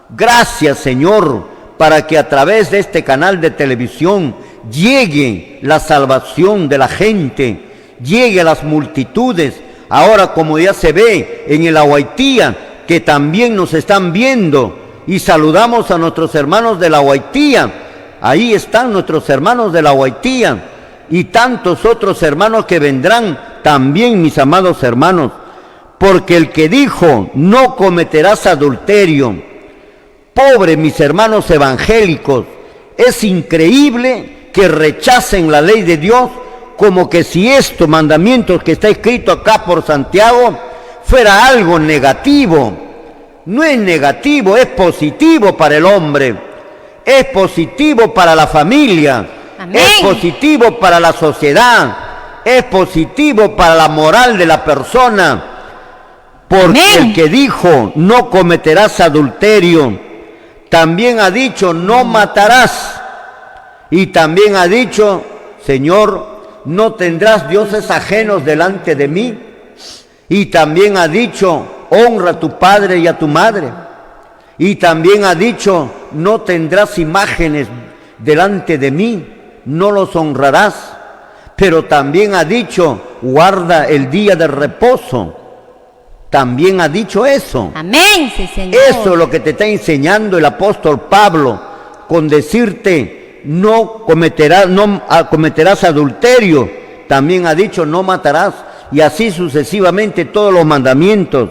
Gracias, Señor, para que a través de este canal de televisión llegue la salvación de la gente, llegue a las multitudes. Ahora, como ya se ve en el Aguaitía, que también nos están viendo, y saludamos a nuestros hermanos de la Aguaitía. Ahí están nuestros hermanos de la Aguaitía y tantos otros hermanos que vendrán también, mis amados hermanos, porque el que dijo no cometerás adulterio, pobre mis hermanos evangélicos, es increíble que rechacen la ley de Dios, como que si estos mandamientos que está escrito acá por Santiago fuera algo negativo. No es negativo, es positivo para el hombre, es positivo para la familia, Amén. Es positivo para la sociedad, es positivo para la moral de la persona, porque Amén. el que dijo no cometerás adulterio, también ha dicho no matarás, y también ha dicho, Señor, no tendrás dioses ajenos delante de mí, y también ha dicho, honra a tu padre y a tu madre, y también ha dicho, no tendrás imágenes delante de mí, no los honrarás, pero también ha dicho, guarda el día de reposo, también ha dicho eso. Amén, sí, Señor. Eso es lo que te está enseñando el apóstol Pablo, con decirte, no cometerás adulterio, también ha dicho, no matarás, y así sucesivamente todos los mandamientos.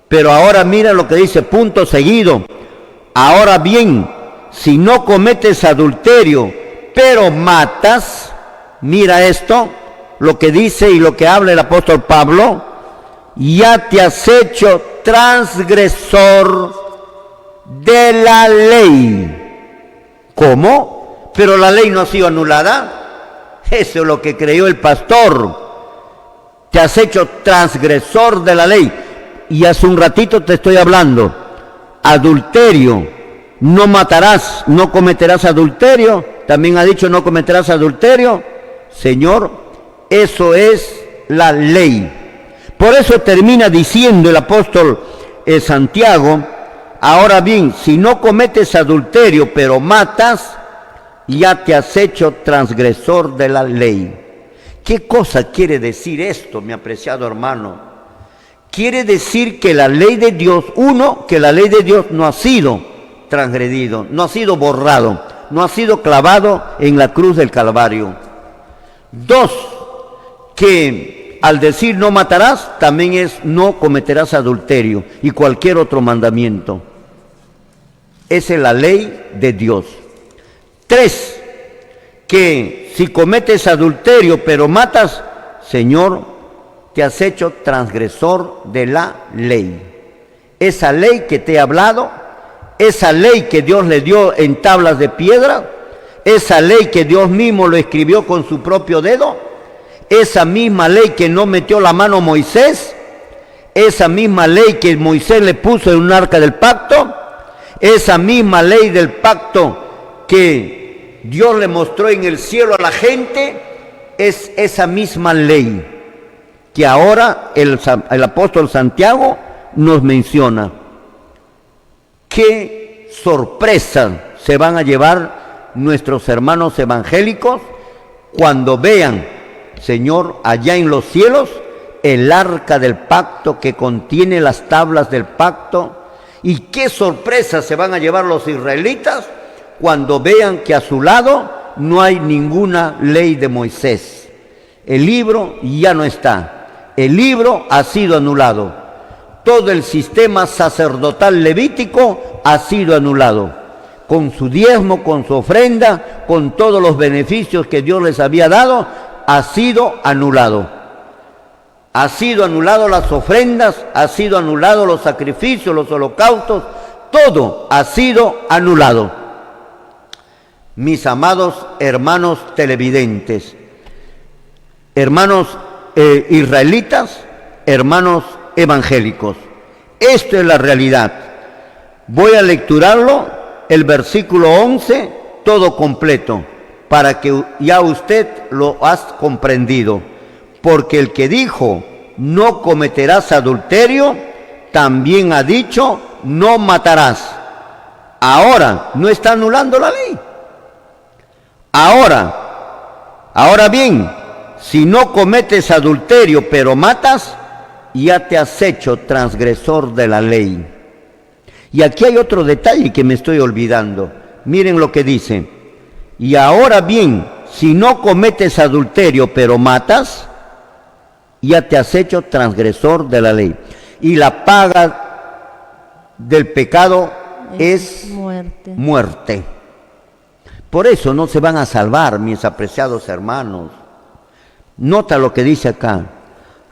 Pero ahora mira lo que dice, punto seguido. Ahora bien, si no cometes adulterio, pero matas, mira esto, lo que dice y lo que habla el apóstol Pablo, ya te has hecho transgresor de la ley. ¿Cómo? Pero la ley no ha sido anulada. Eso es lo que creyó el pastor. Te has hecho transgresor de la ley. Y hace un ratito te estoy hablando, adulterio, no matarás, no cometerás adulterio, también ha dicho no cometerás adulterio. Señor, eso es la ley. Por eso termina diciendo el apóstol Santiago, ahora bien, si no cometes adulterio pero matas, ya te has hecho transgresor de la ley. ¿Qué cosa quiere decir esto, mi apreciado hermano? Quiere decir que la ley de Dios, uno, que la ley de Dios no ha sido transgredido, no ha sido borrado, no ha sido clavado en la cruz del Calvario. Dos, que al decir no matarás, también es no cometerás adulterio y cualquier otro mandamiento. Esa es la ley de Dios. Tres, que si cometes adulterio pero matas, Señor, te has hecho transgresor de la ley. Esa ley que te he hablado, esa ley que Dios le dio en tablas de piedra, esa ley que Dios mismo lo escribió con su propio dedo, esa misma ley que no metió la mano Moisés, esa misma ley que Moisés le puso en un arca del pacto, esa misma ley del pacto que Dios le mostró en el cielo a la gente, es esa misma ley que ahora el apóstol Santiago nos menciona. ¿Qué sorpresa se van a llevar nuestros hermanos evangélicos cuando vean, Señor, allá en los cielos, el arca del pacto que contiene las tablas del pacto? ¿Y qué sorpresa se van a llevar los israelitas cuando vean que a su lado no hay ninguna ley de Moisés? El libro ya no está. El libro ha sido anulado. Todo el sistema sacerdotal levítico ha sido anulado. Con su diezmo, con su ofrenda, con todos los beneficios que Dios les había dado, ha sido anulado. Ha sido anulado las ofrendas, ha sido anulado los sacrificios, los holocaustos, todo ha sido anulado. Mis amados hermanos televidentes, hermanos israelitas, hermanos evangélicos, esto es la realidad. Voy a lecturarlo, el versículo 11, todo completo, para que ya usted lo has comprendido. Porque el que dijo, no cometerás adulterio, también ha dicho, no matarás. Ahora, no está anulando la ley. Ahora bien, si no cometes adulterio pero matas, ya te has hecho transgresor de la ley. Y aquí hay otro detalle que me estoy olvidando. Miren lo que dice. Y ahora bien, si no cometes adulterio pero matas, ya te has hecho transgresor de la ley. Y la paga del pecado es muerte. Por eso no se van a salvar, mis apreciados hermanos. Nota lo que dice acá.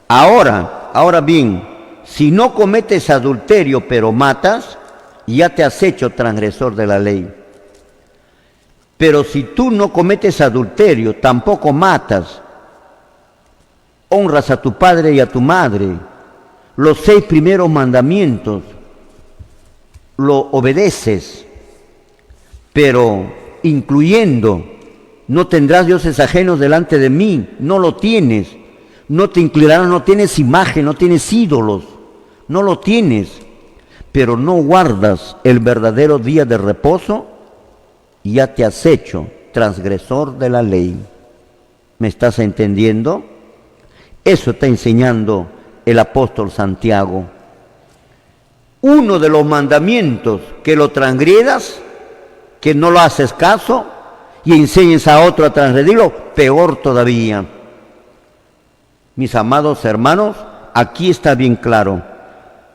Ahora bien, si no cometes adulterio pero matas, ya te has hecho transgresor de la ley. Pero si tú no cometes adulterio, tampoco matas, honras a tu padre y a tu madre, los 6 primeros mandamientos, lo obedeces, pero incluyendo, no tendrás dioses ajenos delante de mí, no lo tienes, no te inclinarás, no tienes imagen, no tienes ídolos, no lo tienes, pero no guardas el verdadero día de reposo, ya te has hecho transgresor de la ley. ¿Me estás entendiendo? Eso está enseñando el apóstol Santiago. Uno de los mandamientos que lo transgredas, que no lo haces caso y enseñes a otro a transgredirlo, peor todavía. Mis amados hermanos, aquí está bien claro.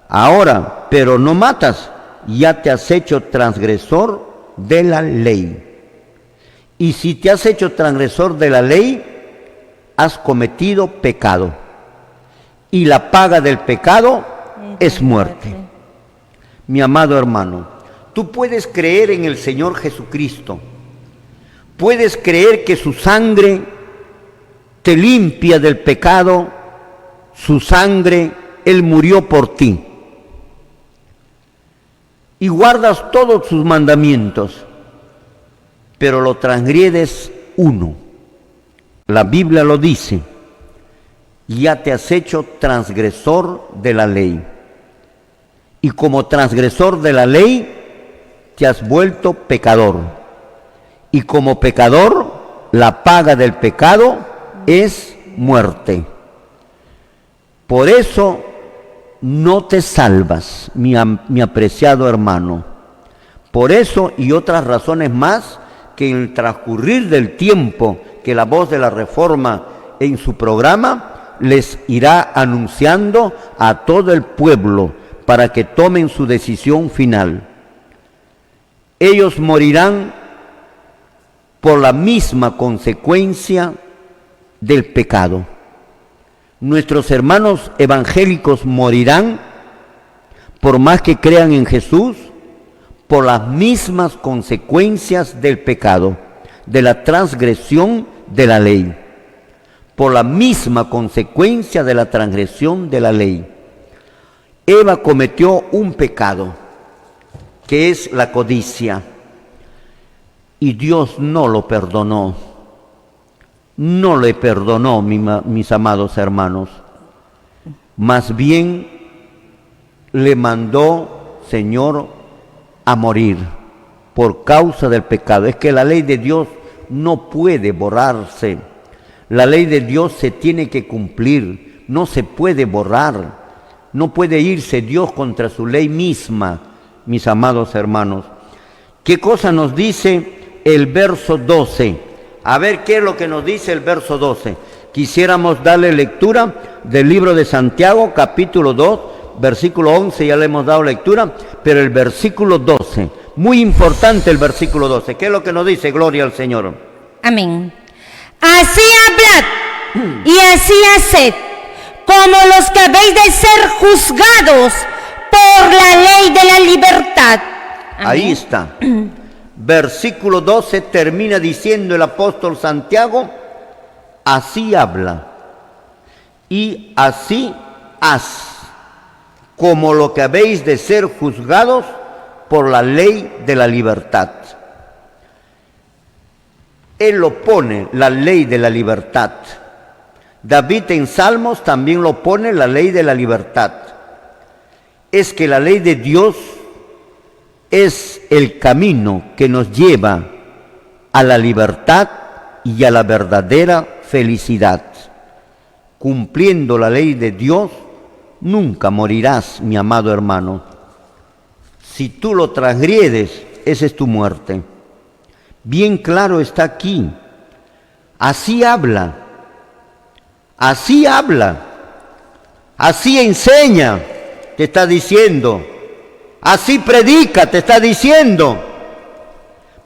Ahora, pero no matas, ya te has hecho transgresor de la ley. Y si te has hecho transgresor de la ley, has cometido pecado. Y la paga del pecado es muerte. Mi amado hermano, tú puedes creer en el Señor Jesucristo. Puedes creer que su sangre te limpia del pecado. Su sangre, Él murió por ti. Y guardas todos sus mandamientos, pero lo transgredes uno. La Biblia lo dice, ya te has hecho transgresor de la ley. Y como transgresor de la ley, te has vuelto pecador. Y como pecador, la paga del pecado es muerte. Por eso no te salvas, mi apreciado hermano. Por eso y otras razones más, que en el transcurrir del tiempo que la Voz de la Reforma en su programa les irá anunciando a todo el pueblo para que tomen su decisión final. Ellos morirán por la misma consecuencia del pecado. Nuestros hermanos evangélicos morirán, por más que crean en Jesús, por las mismas consecuencias del pecado, de la transgresión de la ley. Por la misma consecuencia de la transgresión de la ley. Eva cometió un pecado, que es la codicia, y Dios no lo perdonó. No le perdonó, mis amados hermanos. Más bien le mandó, Señor, a morir por causa del pecado. Es que la ley de Dios no puede borrarse. La ley de Dios se tiene que cumplir, no se puede borrar. No puede irse Dios contra su ley misma, mis amados hermanos. ¿Qué cosa nos dice el verso 12? A ver qué es lo que nos dice el verso 12. Quisiéramos darle lectura del libro de Santiago, capítulo 2, versículo 11, ya le hemos dado lectura, pero el versículo 12, muy importante el versículo 12. ¿Qué es lo que nos dice? Gloria al Señor. Amén. Así hablad y así haced, como los que habéis de ser juzgados por la ley de la libertad. Amén. Ahí está. Versículo 12 termina diciendo el apóstol Santiago, así habla y así haz, como lo que habéis de ser juzgados por la ley de la libertad. Él lo pone, la ley de la libertad. David en Salmos también lo pone, la ley de la libertad. Es que la ley de Dios es el camino que nos lleva a la libertad y a la verdadera felicidad. Cumpliendo la ley de Dios, nunca morirás, mi amado hermano. Si tú lo transgredes, esa es tu muerte. Bien claro está aquí. Así habla, así enseña, te está diciendo, así predica, te está diciendo.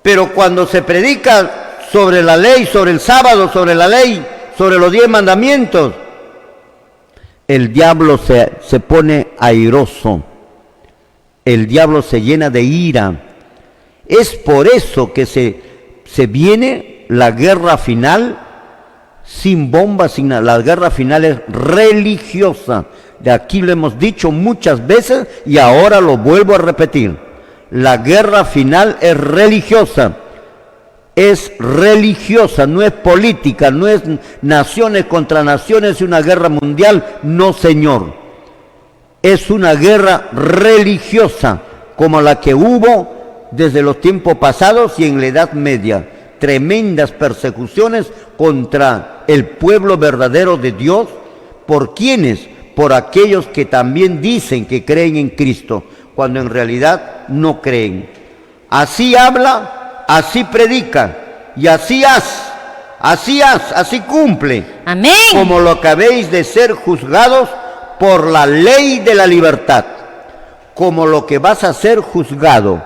Pero cuando se predica sobre la ley, sobre el sábado, sobre la ley, sobre los 10 mandamientos, el diablo se pone airoso, el diablo se llena de ira. Es por eso que se viene la guerra final sin bombas, sin nada. La guerra final es religiosa. De aquí lo hemos dicho muchas veces y ahora lo vuelvo a repetir. La guerra final es religiosa. Es religiosa, no es política, no es naciones contra naciones y una guerra mundial, no señor. Es una guerra religiosa como la que hubo desde los tiempos pasados y en la Edad Media. Tremendas persecuciones contra el pueblo verdadero de Dios. ¿Por quiénes? Por aquellos que también dicen que creen en Cristo, cuando en realidad no creen. Así habla, así predica, y así cumple. Amén. Como lo que habéis de ser juzgados por la ley de la libertad. Como lo que vas a ser juzgado.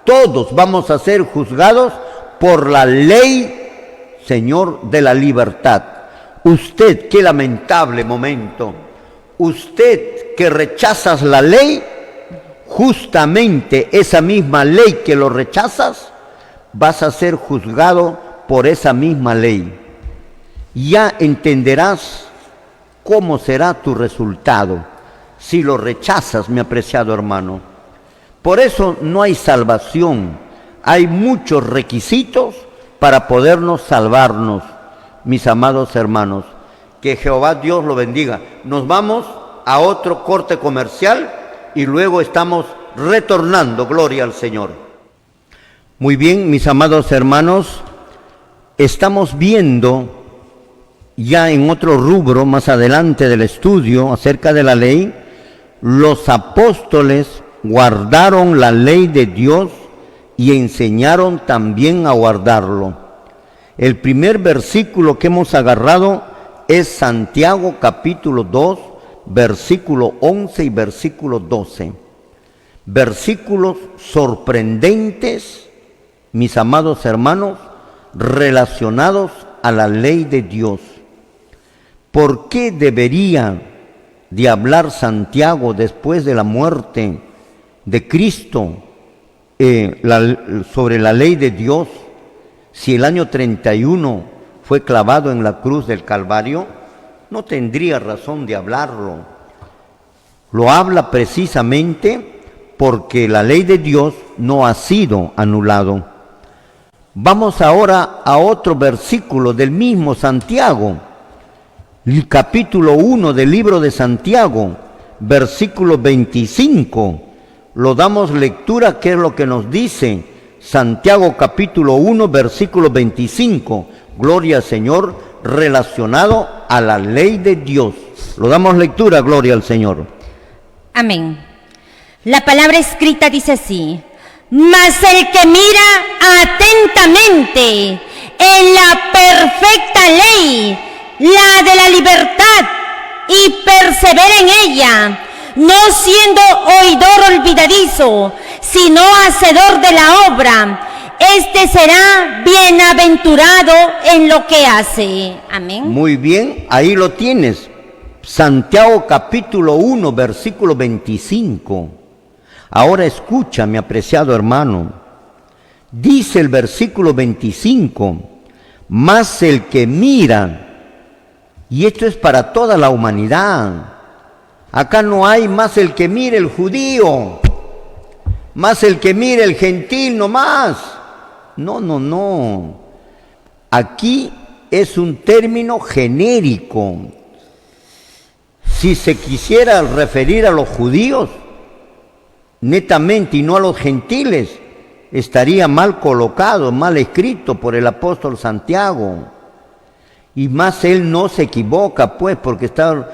Todos vamos a ser juzgados por la ley, Señor, de la libertad. Usted, qué lamentable momento. Usted que rechazas la ley, justamente esa misma ley que lo rechazas, vas a ser juzgado por esa misma ley. Ya entenderás cómo será tu resultado si lo rechazas, mi apreciado hermano. Por eso no hay salvación. Hay muchos requisitos para podernos salvarnos, mis amados hermanos. Que Jehová Dios lo bendiga. Nos vamos a otro corte comercial y luego estamos retornando. Gloria al Señor. Muy bien, mis amados hermanos, estamos viendo ya en otro rubro más adelante del estudio acerca de la ley. Los apóstoles guardaron la ley de Dios y enseñaron también a guardarlo. El primer versículo que hemos agarrado es Santiago capítulo 2, versículo 11 y versículo 12. Versículos sorprendentes, mis amados hermanos, relacionados a la ley de Dios. ¿Por qué debería de hablar Santiago después de la muerte de Cristo sobre la ley de Dios, si el año 31 fue clavado en la cruz del Calvario? No tendría razón de hablarlo. Lo habla precisamente porque la ley de Dios no ha sido anulado. Vamos ahora a otro versículo del mismo Santiago, el capítulo 1 del libro de Santiago, versículo 25. Lo damos lectura, ¿qué es lo que nos dice? Santiago capítulo 1, versículo 25. Gloria al Señor, relacionado a la ley de Dios. Lo damos lectura, gloria al Señor. Amén. La palabra escrita dice así: mas el que mira atentamente en la perfecta ley, la de la libertad, y persevera en ella, no siendo oidor olvidadizo, sino hacedor de la obra, este será bienaventurado en lo que hace. Amén. Muy bien, ahí lo tienes. Santiago capítulo 1, versículo 25. Ahora escucha, mi apreciado hermano. Dice el versículo 25, mas el que mira, y esto es para toda la humanidad. Acá no hay más el que mire el judío, más el que mire el gentil, no más. No. Aquí es un término genérico. Si se quisiera referir a los judíos, netamente y no a los gentiles, estaría mal colocado, mal escrito por el apóstol Santiago. Y más él no se equivoca, pues, porque está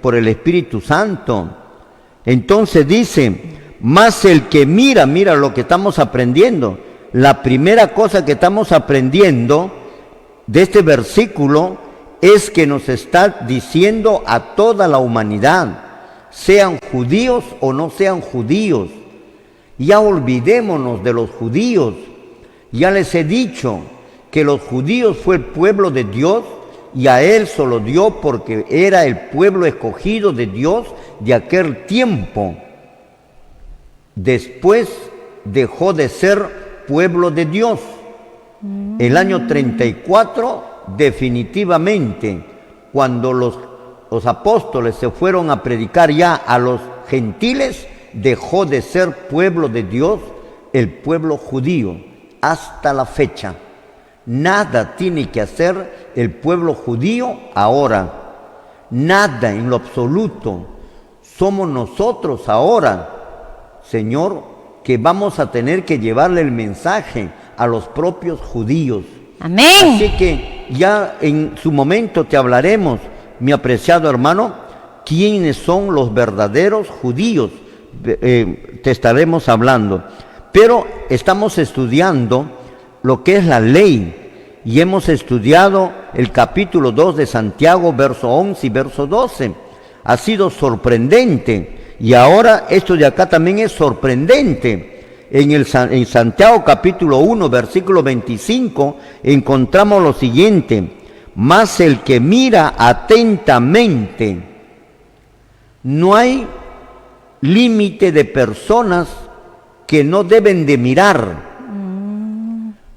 por el Espíritu Santo. Entonces dice, más el que mira lo que estamos aprendiendo. La primera cosa que estamos aprendiendo de este versículo es que nos está diciendo a toda la humanidad, sean judíos o no sean judíos. Ya olvidémonos de los judíos. Ya les he dicho que los judíos fue el pueblo de Dios y a él solo dio porque era el pueblo escogido de Dios de aquel tiempo. Después dejó de ser pueblo de Dios. El año 34, definitivamente, cuando los apóstoles se fueron a predicar ya a los gentiles, dejó de ser pueblo de Dios el pueblo judío. Hasta la fecha, nada tiene que hacer el pueblo judío ahora. Nada en lo absoluto. Somos nosotros ahora, Señor, que vamos a tener que llevarle el mensaje a los propios judíos. Amén. Así que ya en su momento te hablaremos, mi apreciado hermano, quiénes son los verdaderos judíos. Te estaremos hablando. Pero estamos estudiando lo que es la ley y hemos estudiado el capítulo 2 de Santiago, verso 11 y verso 12. Ha sido sorprendente y ahora esto de acá también es sorprendente. En Santiago capítulo 1, versículo 25, encontramos lo siguiente: mas el que mira atentamente. No hay límite de personas que no deben de mirar.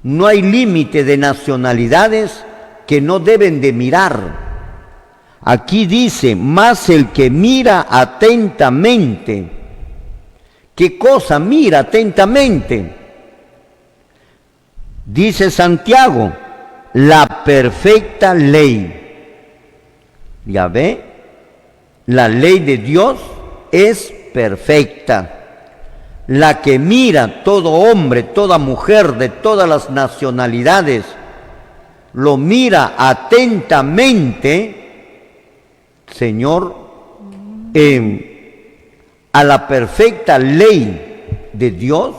No hay límite de nacionalidades que no deben de mirar. Aquí dice, mas el que mira atentamente. ¿Qué cosa mira atentamente? Dice Santiago, la perfecta ley. ¿Ya ve? La ley de Dios es perfecta. La que mira todo hombre, toda mujer de todas las nacionalidades, lo mira atentamente, Señor, a la perfecta ley de Dios,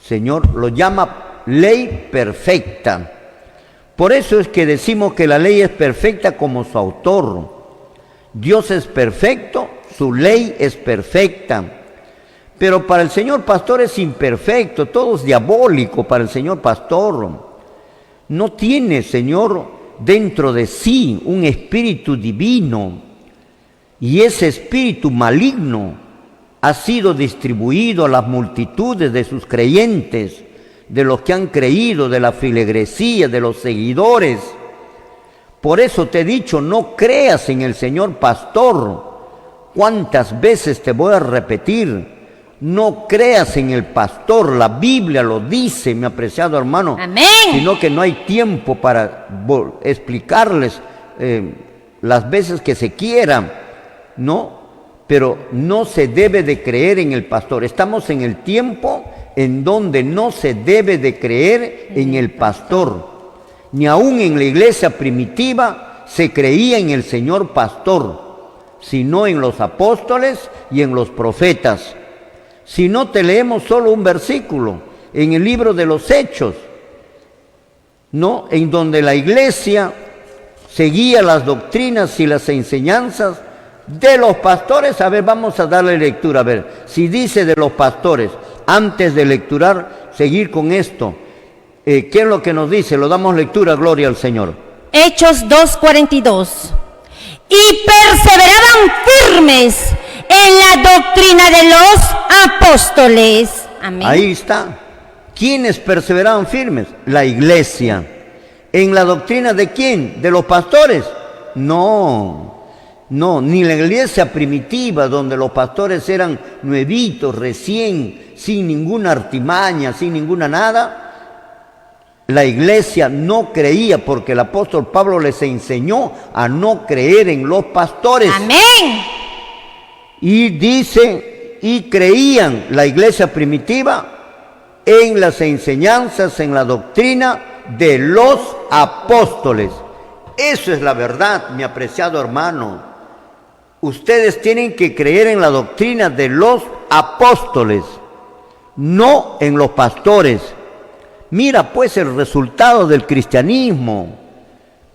Señor, lo llama ley perfecta. Por eso es que decimos que la ley es perfecta como su autor. Dios es perfecto, su ley es perfecta. Pero para el señor pastor es imperfecto, todo es diabólico para el señor pastor. No tiene, Señor, dentro de sí un espíritu divino. Y ese espíritu maligno ha sido distribuido a las multitudes de sus creyentes, de los que han creído, de la feligresía, de los seguidores. Por eso te he dicho, no creas en el señor pastor. ¿Cuántas veces te voy a repetir? No creas en el pastor, la Biblia lo dice, mi apreciado hermano. Amén. Sino que no hay tiempo para explicarles las veces que se quieran, ¿no? Pero no se debe de creer en el pastor. Estamos en el tiempo en donde no se debe de creer en el pastor. Ni aún en la iglesia primitiva se creía en el señor pastor, sino en los apóstoles y en los profetas. Si no, te leemos solo un versículo en el libro de los Hechos, ¿no? En donde la iglesia seguía las doctrinas y las enseñanzas de los pastores. A ver, vamos a darle lectura, a ver, si dice de los pastores, antes de lecturar, seguir con esto. ¿Qué es lo que nos dice? Lo damos lectura, gloria al Señor. Hechos 2:42. Y perseveraban firmes en la doctrina de los apóstoles. Amén. Ahí está. ¿Quiénes perseveraban firmes? La iglesia. ¿En la doctrina de quién? ¿De los pastores? No, ni la iglesia primitiva, donde los pastores eran nuevitos, recién, sin ninguna artimaña, sin ninguna nada. La iglesia no creía, porque el apóstol Pablo les enseñó a no creer en los pastores. Amén. Y dice y creían la iglesia primitiva en las enseñanzas, en la doctrina de los apóstoles. Eso es la verdad, mi apreciado hermano. Ustedes tienen que creer en la doctrina de los apóstoles, no en los pastores. Mira pues el resultado del cristianismo.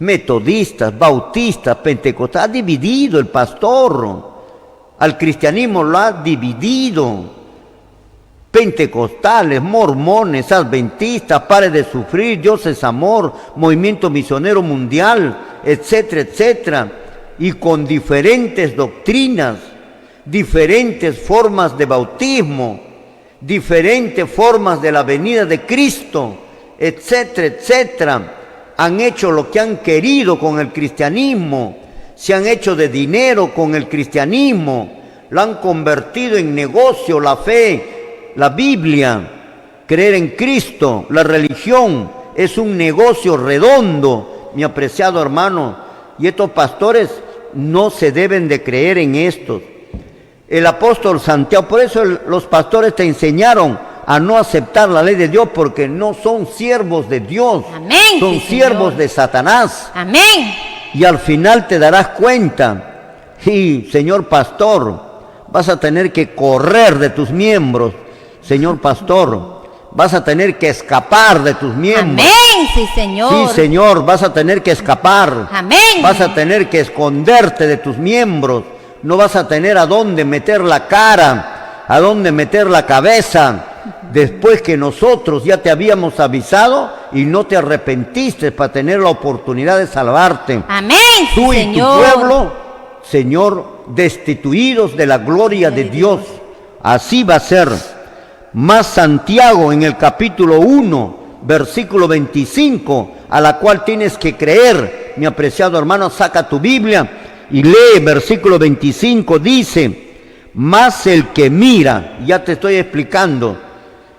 Metodistas, bautistas, pentecostales, ha dividido el pastor. Al cristianismo lo ha dividido. Pentecostales, mormones, adventistas, Pares de Sufrir, Dios es Amor, Movimiento Misionero Mundial, etcétera, etcétera. Y con diferentes doctrinas, diferentes formas de bautismo, diferentes formas de la venida de Cristo, etcétera, etcétera. Han hecho lo que han querido con el cristianismo, se han hecho de dinero con el cristianismo, lo han convertido en negocio, la fe, la Biblia, creer en Cristo, la religión, es un negocio redondo, mi apreciado hermano, y estos pastores no se deben de creer en estos. El apóstol Santiago, por eso los pastores te enseñaron a no aceptar la ley de Dios, porque no son siervos de Dios. Amén, son sí, siervos Señor. de Satanás. Amén. Y al final te darás cuenta, y señor pastor, vas a tener que correr de tus miembros, señor pastor, vas a tener que escapar de tus miembros. Amén, sí, Señor. Sí, Señor, vas a tener que escapar. Amén. Vas a tener que esconderte de tus miembros. No vas a tener a dónde meter la cara, a dónde meter la cabeza, después que nosotros ya te habíamos avisado y no te arrepentiste para tener la oportunidad de salvarte. Amén, sí, Tú y Señor. tu pueblo, Señor, destituidos de la gloria de Dios. Así va a ser. Más Santiago en el capítulo 1, versículo 25, a la cual tienes que creer. Mi apreciado hermano, saca tu Biblia y lee versículo 25, dice: más el que mira, ya te estoy explicando,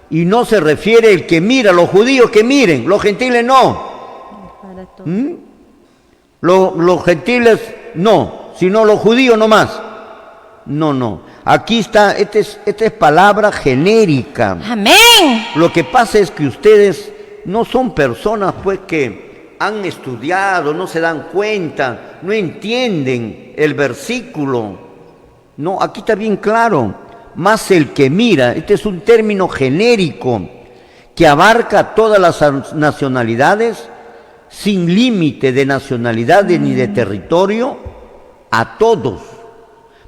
y no se refiere el que mira, los judíos que miren, los gentiles no. Los gentiles no, sino los judíos nomás. No. Aquí está, esta es palabra genérica. Amén. Lo que pasa es que ustedes no son personas pues que han estudiado, no se dan cuenta, no entienden el versículo. No, aquí está bien claro. Más el que mira, este es un término genérico que abarca todas las nacionalidades, sin límite de nacionalidades ni de territorio, a todos.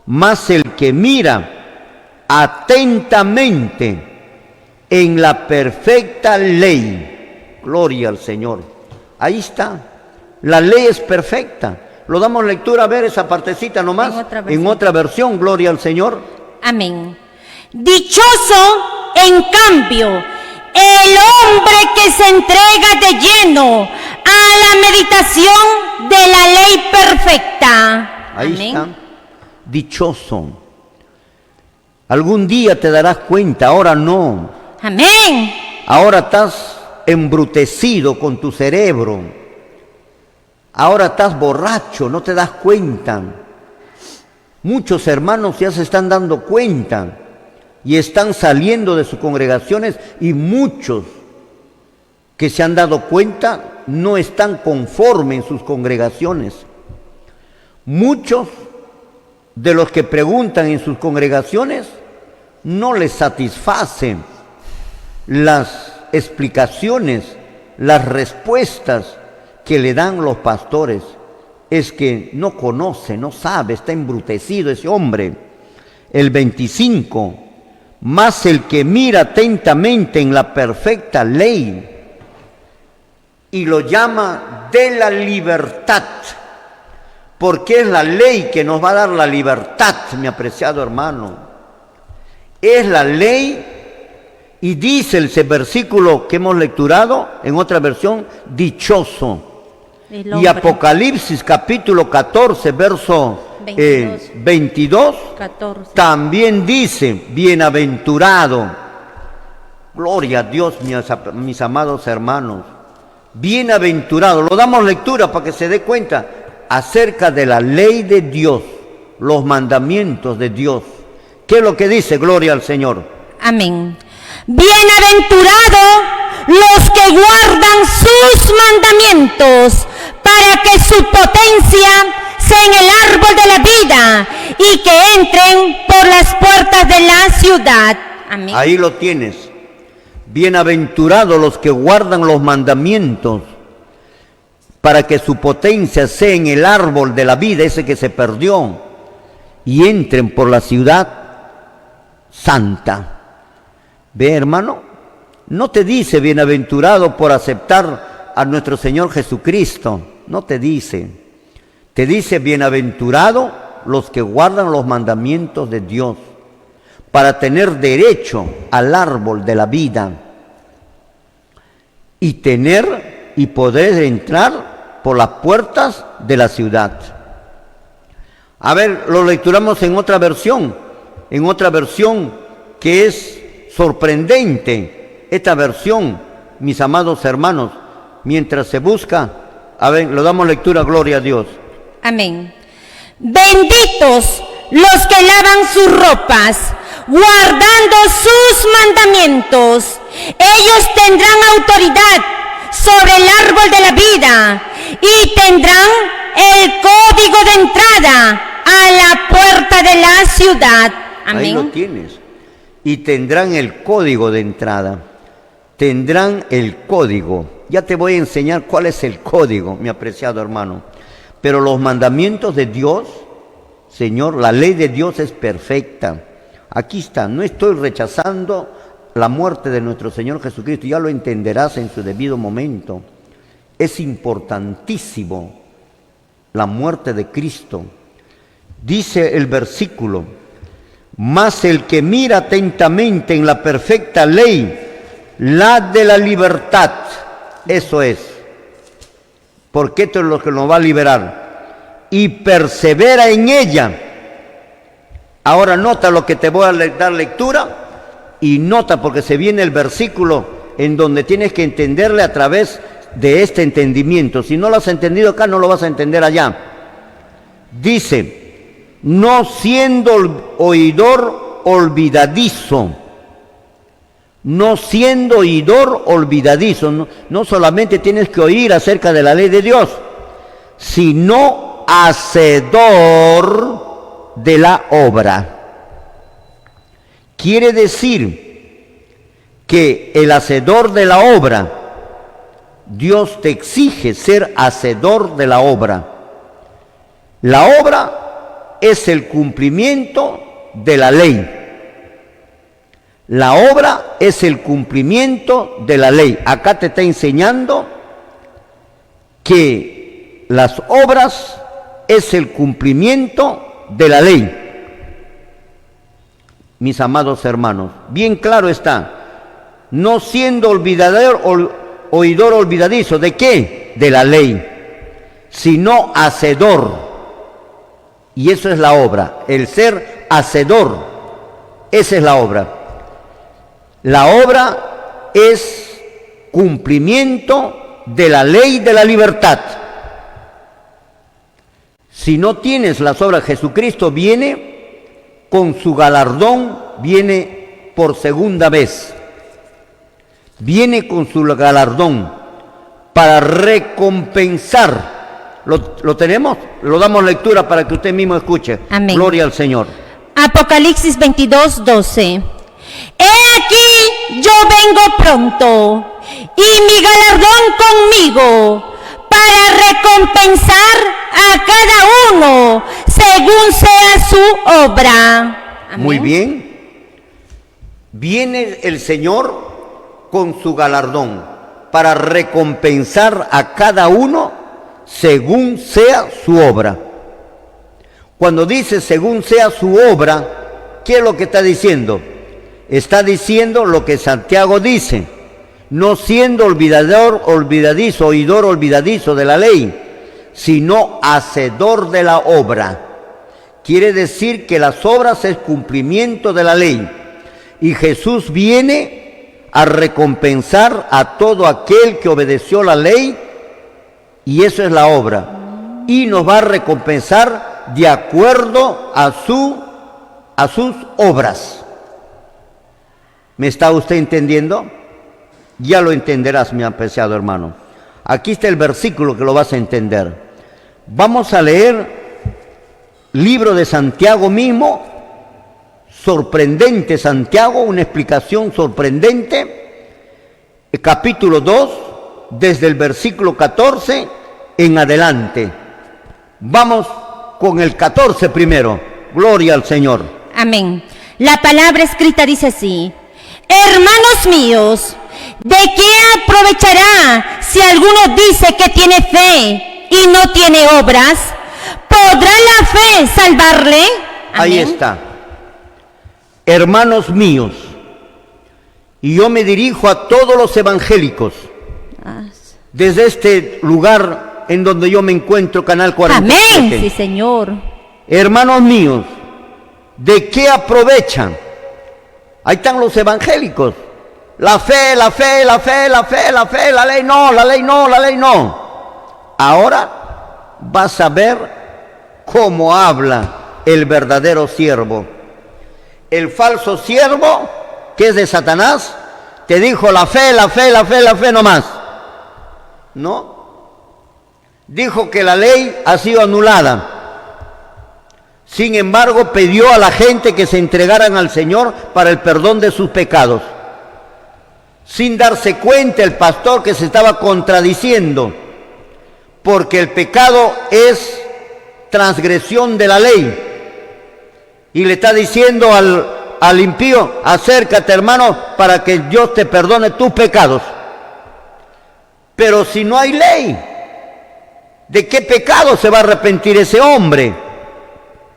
Más el que mira atentamente en la perfecta ley. Gloria al Señor. Ahí está. La ley es perfecta. Lo damos lectura a ver esa partecita nomás. En otra versión, gloria al Señor. Amén. Dichoso, en cambio, el hombre que se entrega de lleno a la meditación de la ley perfecta. Ahí Amén. está. Dichoso. Algún día te darás cuenta, ahora no. Amén. Ahora estás embrutecido con tu cerebro. Ahora estás borracho, no te das cuenta. Muchos hermanos ya se están dando cuenta y están saliendo de sus congregaciones, y muchos que se han dado cuenta no están conformes en sus congregaciones. Muchos de los que preguntan en sus congregaciones no les satisfacen las explicaciones, las respuestas que le dan los pastores. Es que no conoce, no sabe, está embrutecido ese hombre. El 25, más el que mira atentamente en la perfecta ley y lo llama de la libertad, porque es la ley que nos va a dar la libertad, mi apreciado hermano. Es la ley, y dice el versículo que hemos lecturado en otra versión, dichoso. Y Apocalipsis capítulo 14, verso 22, 14. también dice, bienaventurado. Gloria a Dios, mis amados hermanos. Bienaventurado. Lo damos lectura para que se dé cuenta acerca de la ley de Dios, los mandamientos de Dios. ¿Qué es lo que dice? Gloria al Señor. Amén. Bienaventurados los que guardan sus mandamientos, para que su potencia sea en el árbol de la vida y que entren por las puertas de la ciudad. Amén. Ahí lo tienes. Bienaventurados los que guardan los mandamientos, para que su potencia sea en el árbol de la vida, ese que se perdió, y entren por la ciudad santa. Ve, hermano, no te dice bienaventurado por aceptar a nuestro Señor Jesucristo, no te dice. Te dice bienaventurado los que guardan los mandamientos de Dios, para tener derecho al árbol de la vida y tener y poder entrar por las puertas de la ciudad. A ver, lo lecturamos en otra versión que es sorprendente. Esta versión, mis amados hermanos, mientras se busca, a ver, lo damos lectura, gloria a Dios. Amén. Benditos los que lavan sus ropas, guardando sus mandamientos. Ellos tendrán autoridad sobre el árbol de la vida y tendrán el código de entrada a la puerta de la ciudad. Amén. Ahí lo tienes. Y tendrán el código de entrada. Tendrán el código. Ya te voy a enseñar cuál es el código, mi apreciado hermano. Pero los mandamientos de Dios, Señor, la ley de Dios es perfecta. Aquí está, no estoy rechazando la muerte de nuestro Señor Jesucristo, ya lo entenderás en su debido momento. Es importantísimo la muerte de Cristo. Dice el versículo: mas el que mira atentamente en la perfecta ley, la de la libertad, eso es, porque esto es lo que nos va a liberar, y persevera en ella. Ahora nota lo que te voy a dar lectura, y nota porque se viene el versículo en donde tienes que entenderle a través de este entendimiento. Si no lo has entendido acá, no lo vas a entender allá. Dice: no siendo oidor olvidadizo, no siendo oidor olvidadizo, no solamente tienes que oír acerca de la ley de Dios, sino hacedor de la obra. Quiere decir que el hacedor de la obra, Dios te exige ser hacedor de la obra. La obra es el cumplimiento de la ley. La obra es el cumplimiento de la ley. Acá te está enseñando que las obras es el cumplimiento de la ley. Mis amados hermanos, bien claro está, no siendo oidor olvidadizo, ¿de qué? De la ley, sino hacedor. Y eso es la obra, el ser hacedor, esa es la obra. La obra es cumplimiento de la ley de la libertad. Si no tienes las obras, Jesucristo viene con su galardón, viene por segunda vez. Viene con su galardón para recompensar. ¿Lo tenemos? Lo damos lectura para que usted mismo escuche. Amén. Gloria al Señor. Apocalipsis 22:12. He aquí, yo vengo pronto, y mi galardón conmigo, para recompensar a cada uno según sea su obra. Amén. Muy bien. Viene el Señor con su galardón para recompensar a cada uno según sea su obra. Cuando dice según sea su obra, ¿qué es lo que está diciendo? Está diciendo lo que Santiago dice: no siendo olvidadizo, oidor olvidadizo de la ley, sino hacedor de la obra. Quiere decir que las obras es cumplimiento de la ley, y Jesús viene a recompensar a todo aquel que obedeció la ley, y eso es la obra, y nos va a recompensar de acuerdo a su a sus obras. ¿Me está usted entendiendo? Ya lo entenderás, mi apreciado hermano. Aquí está el versículo que lo vas a entender. Vamos a leer libro de Santiago mismo, sorprendente Santiago, una explicación sorprendente, capítulo 2, desde el versículo 14 en adelante. Vamos con el 14 primero. Gloria al Señor. Amén. La palabra escrita dice así: hermanos míos, ¿de qué aprovechará si alguno dice que tiene fe y no tiene obras? ¿Podrá la fe salvarle? Amén. Ahí está. Hermanos míos, y yo me dirijo a todos los evangélicos desde este lugar en donde yo me encuentro, Canal 47. Amén, sí, Señor. Hermanos míos, ¿de qué aprovechan? Ahí están los evangélicos. La fe, la fe, la fe, la fe, la fe, la ley no, la ley no, la ley no. Ahora vas a ver cómo habla el verdadero siervo. El falso siervo, que es de Satanás, te dijo la fe, la fe, la fe, la fe nomás. ¿No? Dijo que la ley ha sido anulada. Sin embargo, pidió a la gente que se entregaran al Señor para el perdón de sus pecados. Sin darse cuenta el pastor que se estaba contradiciendo, porque el pecado es transgresión de la ley. Y le está diciendo al impío: acércate, hermano, para que Dios te perdone tus pecados. Pero si no hay ley, ¿de qué pecado se va a arrepentir ese hombre?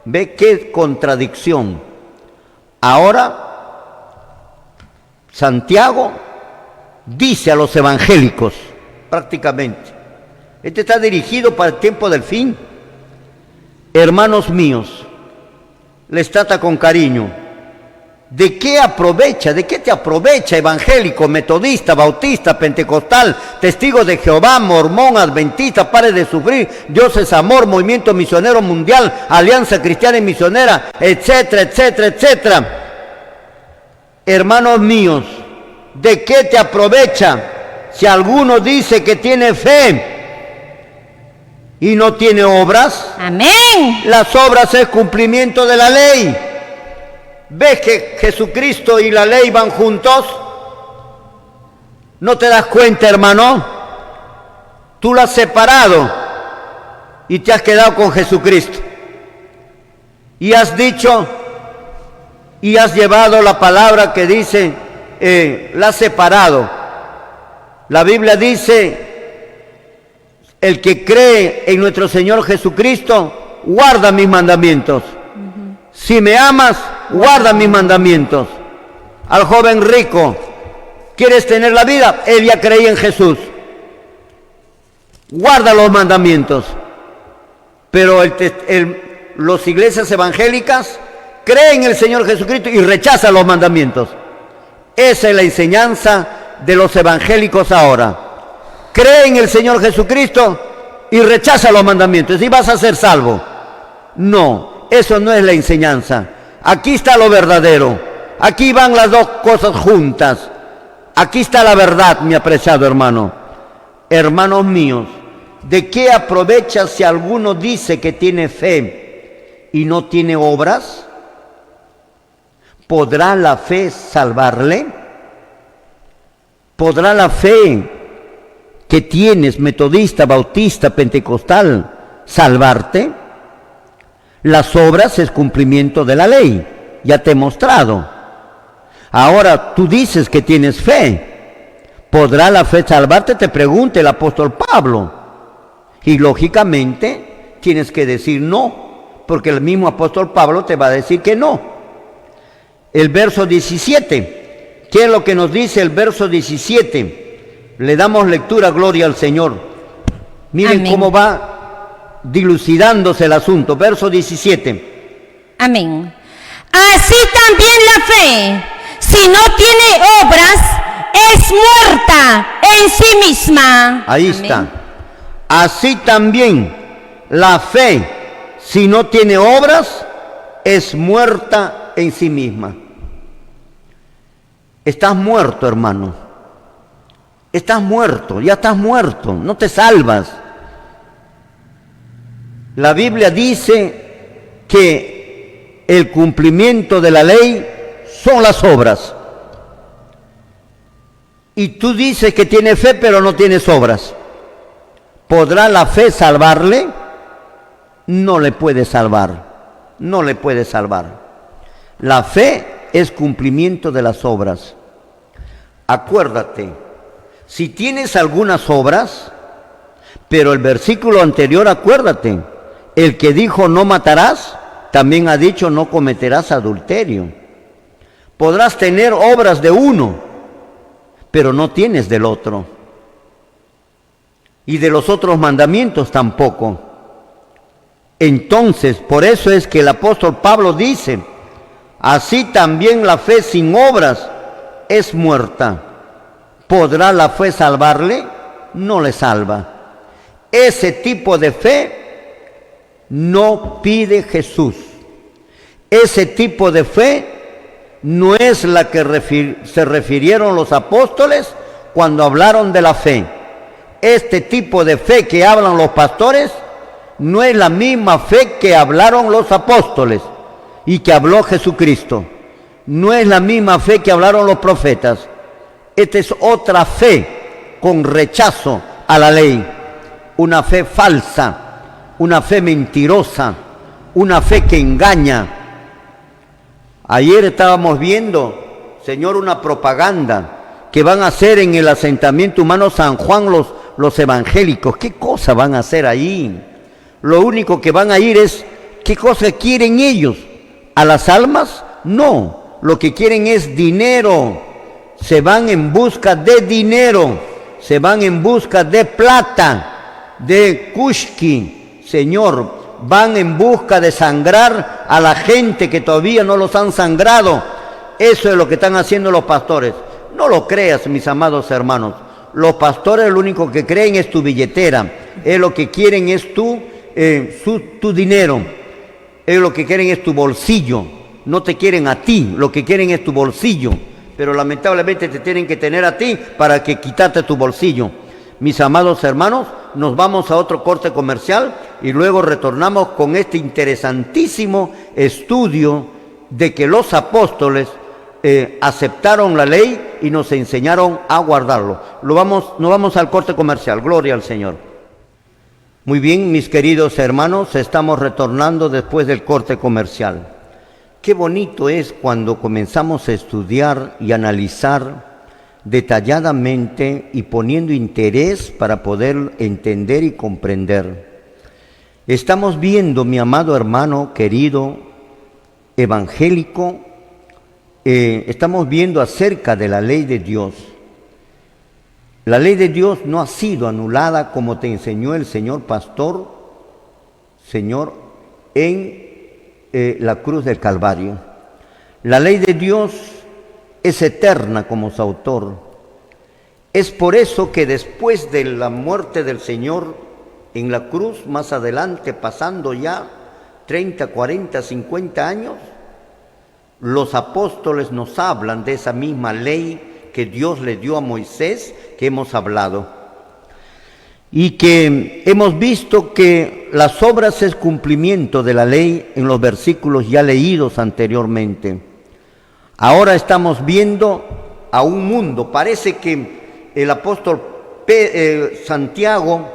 ¿Ve qué contradicción? Ahora, Santiago dice a los evangélicos, prácticamente, este está dirigido para el tiempo del fin. Hermanos míos, les trata con cariño. ¿De qué aprovecha? ¿De qué te aprovecha, evangélico, metodista, bautista, pentecostal, testigo de Jehová, mormón, adventista, pare de sufrir, Dios es amor, movimiento misionero mundial, alianza cristiana y misionera, etcétera, etcétera, etcétera? Hermanos míos, ¿de qué te aprovecha si alguno dice que tiene fe y no tiene obras? Amén. Las obras es cumplimiento de la ley. ¿Ves que Jesucristo y la ley van juntos? ¿No te das cuenta, hermano? Tú lo has separado y te has quedado con Jesucristo. Y has dicho y has llevado la palabra que dice, la has separado. La Biblia dice: el que cree en nuestro Señor Jesucristo, guarda mis mandamientos. Si me amas, guarda mis mandamientos. Al joven rico, ¿quieres tener la vida? Él ya creía en Jesús. Guarda los mandamientos. Pero los iglesias evangélicas creen en el Señor Jesucristo y rechazan los mandamientos. Esa es la enseñanza de los evangélicos ahora. Cree en el Señor Jesucristo y rechaza los mandamientos. ¿Y vas a ser salvo? No. Eso no es la enseñanza. Aquí está lo verdadero. Aquí van las dos cosas juntas. Aquí está la verdad, mi apreciado hermano. Hermanos míos, ¿de qué aprovecha si alguno dice que tiene fe y no tiene obras? ¿Podrá la fe salvarle? ¿Podrá la fe que tienes, metodista, bautista, pentecostal, salvarte? Las obras es cumplimiento de la ley, ya te he mostrado. Ahora tú dices que tienes fe. ¿Podrá la fe salvarte? Te pregunta el apóstol Pablo. Y lógicamente tienes que decir no, porque el mismo apóstol Pablo te va a decir que no. El verso 17, ¿qué es lo que nos dice el verso 17? Le damos lectura, gloria al Señor. Miren Amén. Cómo va dilucidándose el asunto. Verso 17. Amén. Así también la fe, si no tiene obras, es muerta en sí misma. Ahí Amén. Está. Así también la fe, si no tiene obras, es muerta en sí misma. Estás muerto, hermano. Estás muerto, ya estás muerto, no te salvas. La Biblia dice que el cumplimiento de la ley son las obras. Y tú dices que tienes fe, pero no tienes obras. ¿Podrá la fe salvarle? No le puede salvar. No le puede salvar. La fe es cumplimiento de las obras. Acuérdate, si tienes algunas obras, pero el versículo anterior, acuérdate, el que dijo no matarás, también ha dicho no cometerás adulterio. Podrás tener obras de uno, pero no tienes del otro. Y de los otros mandamientos tampoco. Entonces, por eso es que el apóstol Pablo dice, así también la fe sin obras es muerta. ¿Podrá la fe salvarle? No le salva. Ese tipo de fe no pide Jesús. Ese tipo de fe no es la que se refirieron los apóstoles cuando hablaron de la fe. Este tipo de fe que hablan los pastores no es la misma fe que hablaron los apóstoles y que habló Jesucristo. No es la misma fe que hablaron los profetas. Esta es otra fe con rechazo a la ley. Una fe falsa, una fe mentirosa, una fe que engaña. Ayer estábamos viendo, Señor, una propaganda que van a hacer en el asentamiento humano San Juan los evangélicos. ¿Qué cosa van a hacer ahí? Lo único que van a ir es, ¿qué cosa quieren ellos? ¿A las almas? No, lo que quieren es dinero. Se van en busca de dinero, se van en busca de plata, de kushki, Señor. Van en busca de sangrar a la gente que todavía no los han sangrado. Eso es lo que están haciendo los pastores. No lo creas, mis amados hermanos. Los pastores lo único que creen es tu billetera. Lo que quieren es tu dinero. Lo que quieren es tu bolsillo. No te quieren a ti, lo que quieren es tu bolsillo. Pero lamentablemente te tienen que tener a ti para que quitarte tu bolsillo. Mis amados hermanos, nos vamos a otro corte comercial y luego retornamos con este interesantísimo estudio de que los apóstoles aceptaron la ley y nos enseñaron a guardarlo. Nos vamos al corte comercial. Gloria al Señor. Muy bien, mis queridos hermanos, estamos retornando después del corte comercial. Qué bonito es cuando comenzamos a estudiar y analizar detalladamente y poniendo interés para poder entender y comprender. Estamos viendo, mi amado hermano querido evangélico, estamos viendo acerca de la ley de Dios. La ley de Dios no ha sido anulada como te enseñó el Señor pastor, Señor, en la cruz del Calvario. La ley de Dios es eterna como su autor. Es por eso que después de la muerte del Señor en la cruz, más adelante, pasando ya 30, 40, 50 años, los apóstoles nos hablan de esa misma ley que Dios le dio a Moisés, que hemos hablado. Y que hemos visto que las obras es cumplimiento de la ley en los versículos ya leídos anteriormente. Ahora estamos viendo a un mundo, parece que el apóstol Santiago,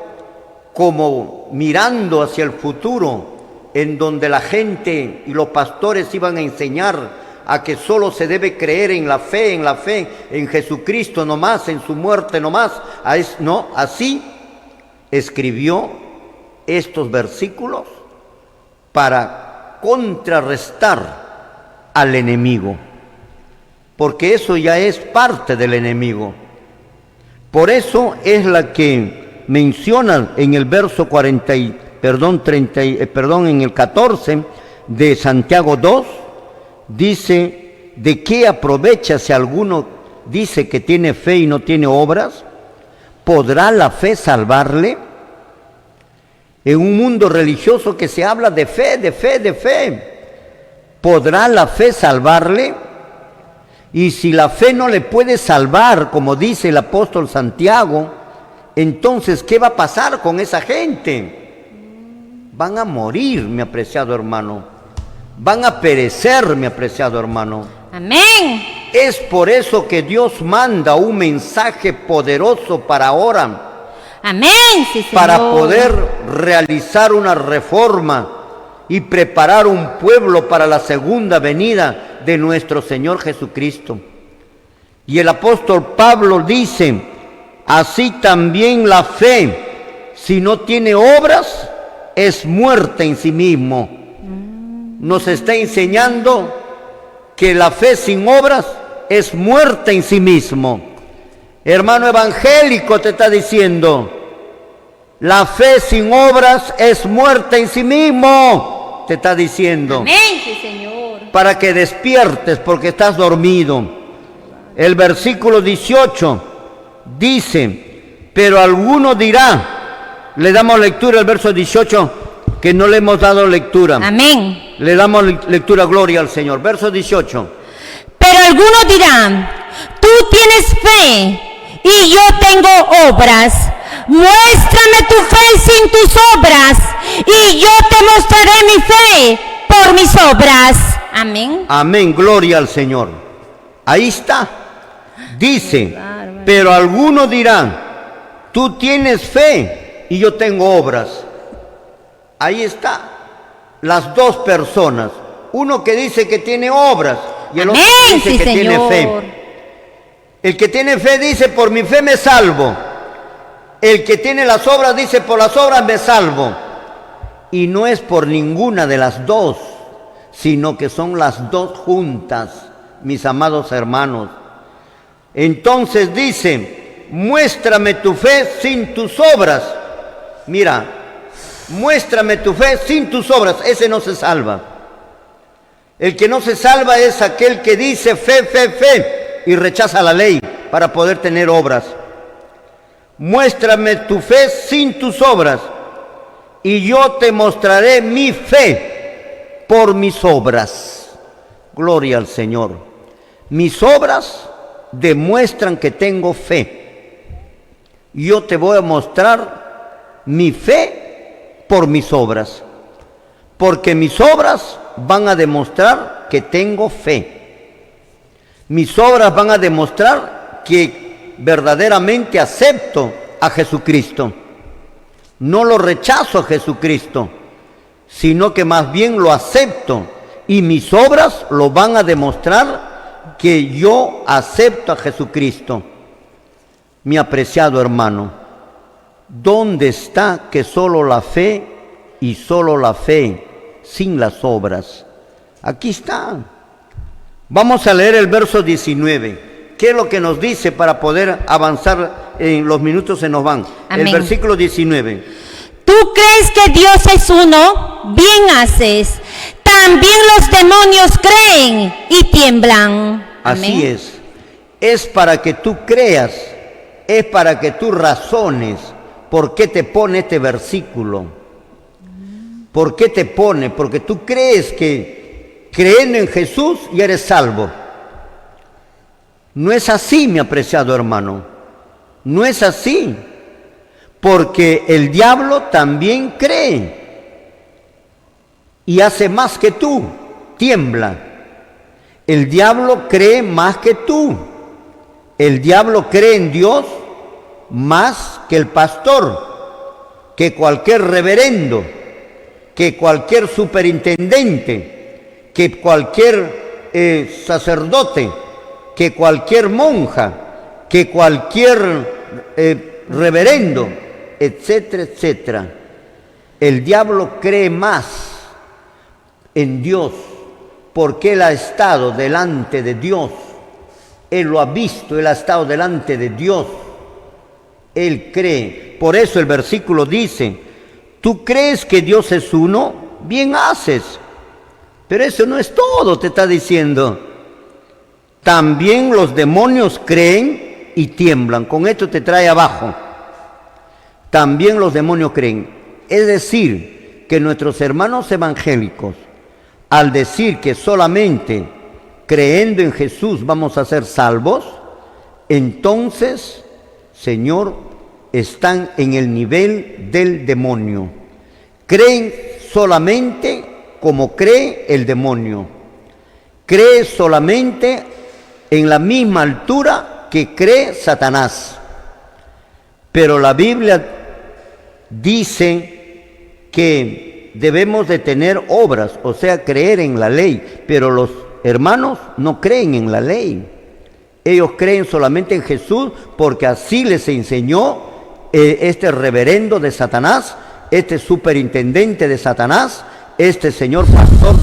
como mirando hacia el futuro, en donde la gente y los pastores iban a enseñar a que solo se debe creer en la fe, en Jesucristo nomás, en su muerte nomás, no, así escribió estos versículos para contrarrestar al enemigo, porque eso ya es parte del enemigo. Por eso es la que menciona en el verso en el 14 de Santiago 2, dice: ¿de qué aprovecha si alguno dice que tiene fe y no tiene obras? ¿Podrá la fe salvarle? En un mundo religioso que se habla de fe, ¿podrá la fe salvarle? Y si la fe no le puede salvar, como dice el apóstol Santiago, entonces, ¿qué va a pasar con esa gente? Van a morir, mi apreciado hermano. Van a perecer, mi apreciado hermano. Amén. Es por eso que Dios manda un mensaje poderoso para ahora. Amén, sí, Señor. Para poder realizar una reforma y preparar un pueblo para la segunda venida de nuestro Señor Jesucristo. Y el apóstol Pablo dice, así también la fe, si no tiene obras, es muerta en sí mismo. Nos está enseñando que la fe sin obras es muerta en sí mismo. Hermano evangélico te está diciendo, la fe sin obras es muerta en sí mismo, te está diciendo. Amén, sí, Señor. Para que despiertes porque estás dormido. El versículo 18 dice, pero alguno dirá, le damos lectura al verso 18, que no le hemos dado lectura. Amén. Le damos lectura, gloria al Señor. Verso 18. Pero algunos dirán, tú tienes fe y yo tengo obras. Muéstrame tu fe sin tus obras y yo te mostraré mi fe por mis obras. Amén. Amén, gloria al Señor. Ahí está. Dice, pero algunos dirán, tú tienes fe y yo tengo obras. Ahí está. Las dos personas. Uno que dice que tiene obras y el otro que dice sí, que Señor. tiene fe. El que tiene fe dice, por mi fe me salvo. El que tiene las obras dice, por las obras me salvo. Y no es por ninguna de las dos, sino que son las dos juntas, mis amados hermanos. Entonces dice, muéstrame tu fe sin tus obras. Mira, muéstrame tu fe sin tus obras, ese no se salva. El que no se salva es aquel que dice fe, fe, fe y rechaza la ley para poder tener obras. Muéstrame tu fe sin tus obras y yo te mostraré mi fe por mis obras. Gloria al Señor. Mis obras demuestran que tengo fe. Yo te voy a mostrar mi fe por mis obras, porque mis obras van a demostrar que tengo fe. Mis obras van a demostrar que verdaderamente acepto a Jesucristo. No lo rechazo a Jesucristo, sino que más bien lo acepto, y mis obras lo van a demostrar que yo acepto a Jesucristo. Mi apreciado hermano, ¿dónde está que solo la fe y solo la fe sin las obras? Aquí está. Vamos a leer el verso 19. ¿Qué es lo que nos dice para poder avanzar? En los minutos se nos van. Amén. El versículo 19. ¿Tú crees que Dios es uno? Bien haces. También los demonios creen y tiemblan. Así Amén. es para que tú creas, es para que tú razones por qué te pone este versículo. ¿Por qué te pone? Porque tú crees que creyendo en Jesús ya eres salvo. No es así, mi apreciado hermano. No es así. Porque el diablo también cree y hace más que tú, tiembla. El diablo cree más que tú. El diablo cree en Dios más que el pastor, que cualquier reverendo, que cualquier superintendente, que cualquier sacerdote, que cualquier monja, que cualquier reverendo, etcétera, etcétera. El diablo cree más en Dios porque él ha estado delante de Dios. Él lo ha visto, él ha estado delante de Dios. Él cree. Por eso el versículo dice, ¿tú crees que Dios es uno? Bien haces. Pero eso no es todo, te está diciendo. También los demonios creen y tiemblan. Con esto te trae abajo. También los demonios creen. Es decir, que nuestros hermanos evangélicos, al decir que solamente creyendo en Jesús vamos a ser salvos, entonces, Señor, están en el nivel del demonio. Creen solamente como cree el demonio. Cree solamente en la misma altura que cree Satanás. Pero la Biblia dice que debemos de tener obras, o sea, creer en la ley, pero los hermanos no creen en la ley. Ellos creen solamente en Jesús porque así les enseñó este reverendo de Satanás, este superintendente de Satanás, este señor pastor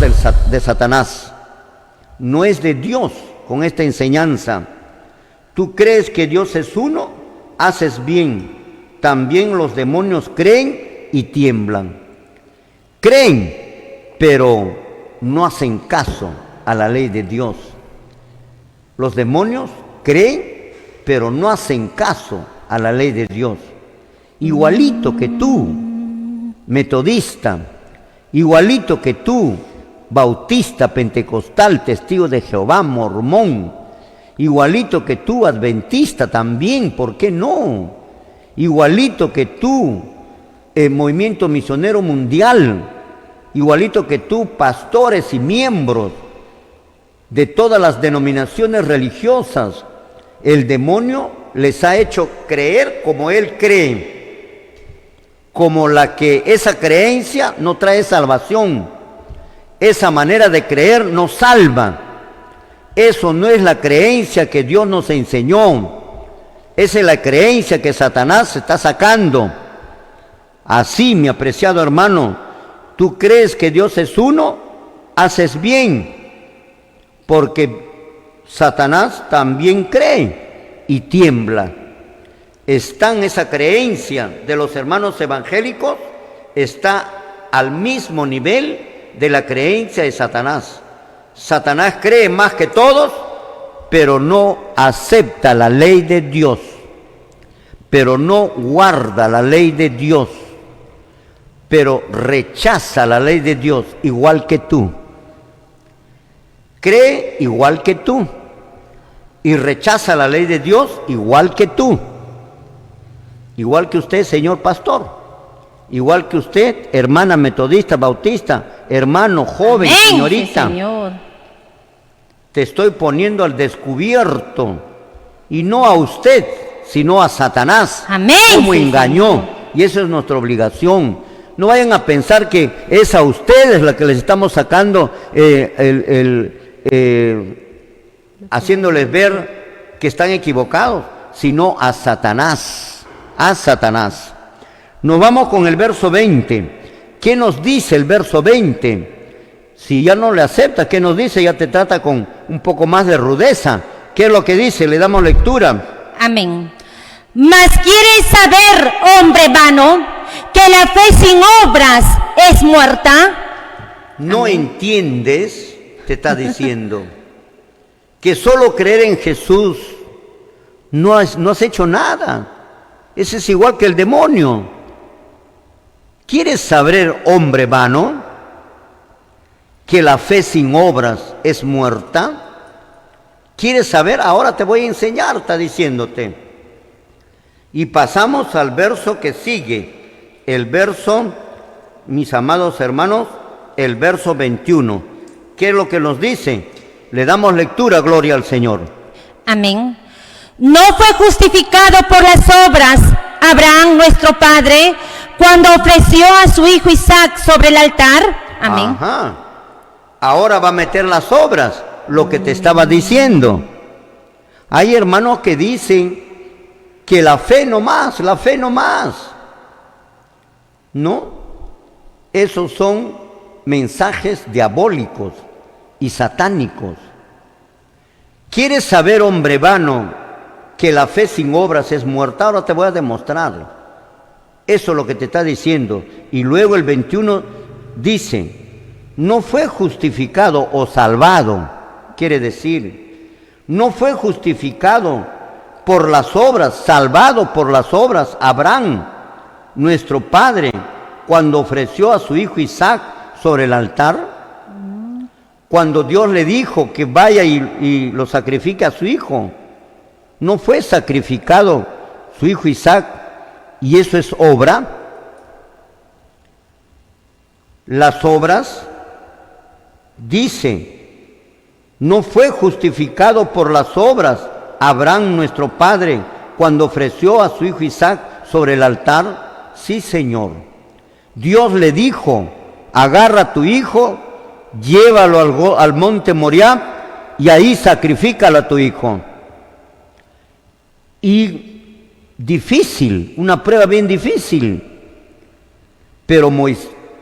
de Satanás. No es de Dios con esta enseñanza. Tú crees que Dios es uno, haces bien. También los demonios creen y tiemblan. Creen, pero no hacen caso a la ley de Dios. Los demonios creen, pero no hacen caso a la ley de Dios. Igualito que tú, metodista, igualito que tú, bautista, pentecostal, testigo de Jehová, mormón, igualito que tú, adventista también, ¿por qué no? Igualito que tú, movimiento misionero mundial, igualito que tú, pastores y miembros de todas las denominaciones religiosas, el demonio les ha hecho creer como él cree, como la que esa creencia no trae salvación, esa manera de creer no salva. Eso no es la creencia que Dios nos enseñó, esa es la creencia que Satanás se está sacando. Así, mi apreciado hermano, tú crees que Dios es uno, haces bien, porque Satanás también cree y tiembla. Está en esa creencia de los hermanos evangélicos, está al mismo nivel de la creencia de Satanás. Satanás cree más que todos, pero no acepta la ley de Dios, pero no guarda la ley de Dios, pero rechaza la ley de Dios igual que tú. Cree igual que tú y rechaza la ley de Dios igual que tú. Igual que usted, señor pastor. Igual que usted, hermana metodista, bautista, hermano joven, Amén, señorita. Señor. Te estoy poniendo al descubierto, y no a usted, sino a Satanás. Amén, Cómo sí, engañó. Señor. Y eso es nuestra obligación. No vayan a pensar que es a ustedes la que les estamos sacando, haciéndoles ver que están equivocados, sino a Satanás. A Satanás. Nos vamos con el verso 20. ¿Qué nos dice el verso 20? Si ya no le acepta, ¿qué nos dice? Ya te trata con un poco más de rudeza. ¿Qué es lo que dice? Le damos lectura. Amén. Mas quieres saber, hombre vano, que la fe sin obras es muerta. No entiendes, te está diciendo, que solo creer en Jesús no has hecho nada. Ese es igual que el demonio. ¿Quieres saber, hombre vano, que la fe sin obras es muerta? ¿Quieres saber? Ahora te voy a enseñar, está diciéndote. Y pasamos al verso que sigue. El verso, mis amados hermanos, el verso 21. ¿Qué es lo que nos dice? Le damos lectura, gloria al Señor. Amén. ¿No fue justificado por las obras Abraham, nuestro padre, cuando ofreció a su hijo Isaac sobre el altar? Amén. Ajá. Ahora va a meter las obras, lo que te estaba diciendo. Hay hermanos que dicen que la fe no más, la fe no más. No, esos son mensajes diabólicos y satánicos. ¿Quieres saber, hombre vano, que la fe sin obras es muerta? Ahora te voy a demostrar. Eso es lo que te está diciendo. Y luego el 21 dice, no fue justificado o salvado, quiere decir, no fue justificado por las obras, salvado por las obras, Abraham, nuestro padre, cuando ofreció a su hijo Isaac sobre el altar. cuando Dios le dijo que vaya y lo sacrifique a su hijo. No fue sacrificado su hijo Isaac, y eso es obra. Las obras, dice, no fue justificado por las obras Abraham nuestro padre cuando ofreció a su hijo Isaac sobre el altar. Sí, Señor. Dios le dijo, agarra a tu hijo, llévalo al monte Moriah y ahí sacrifícalo a tu hijo. Y difícil, una prueba bien difícil. Pero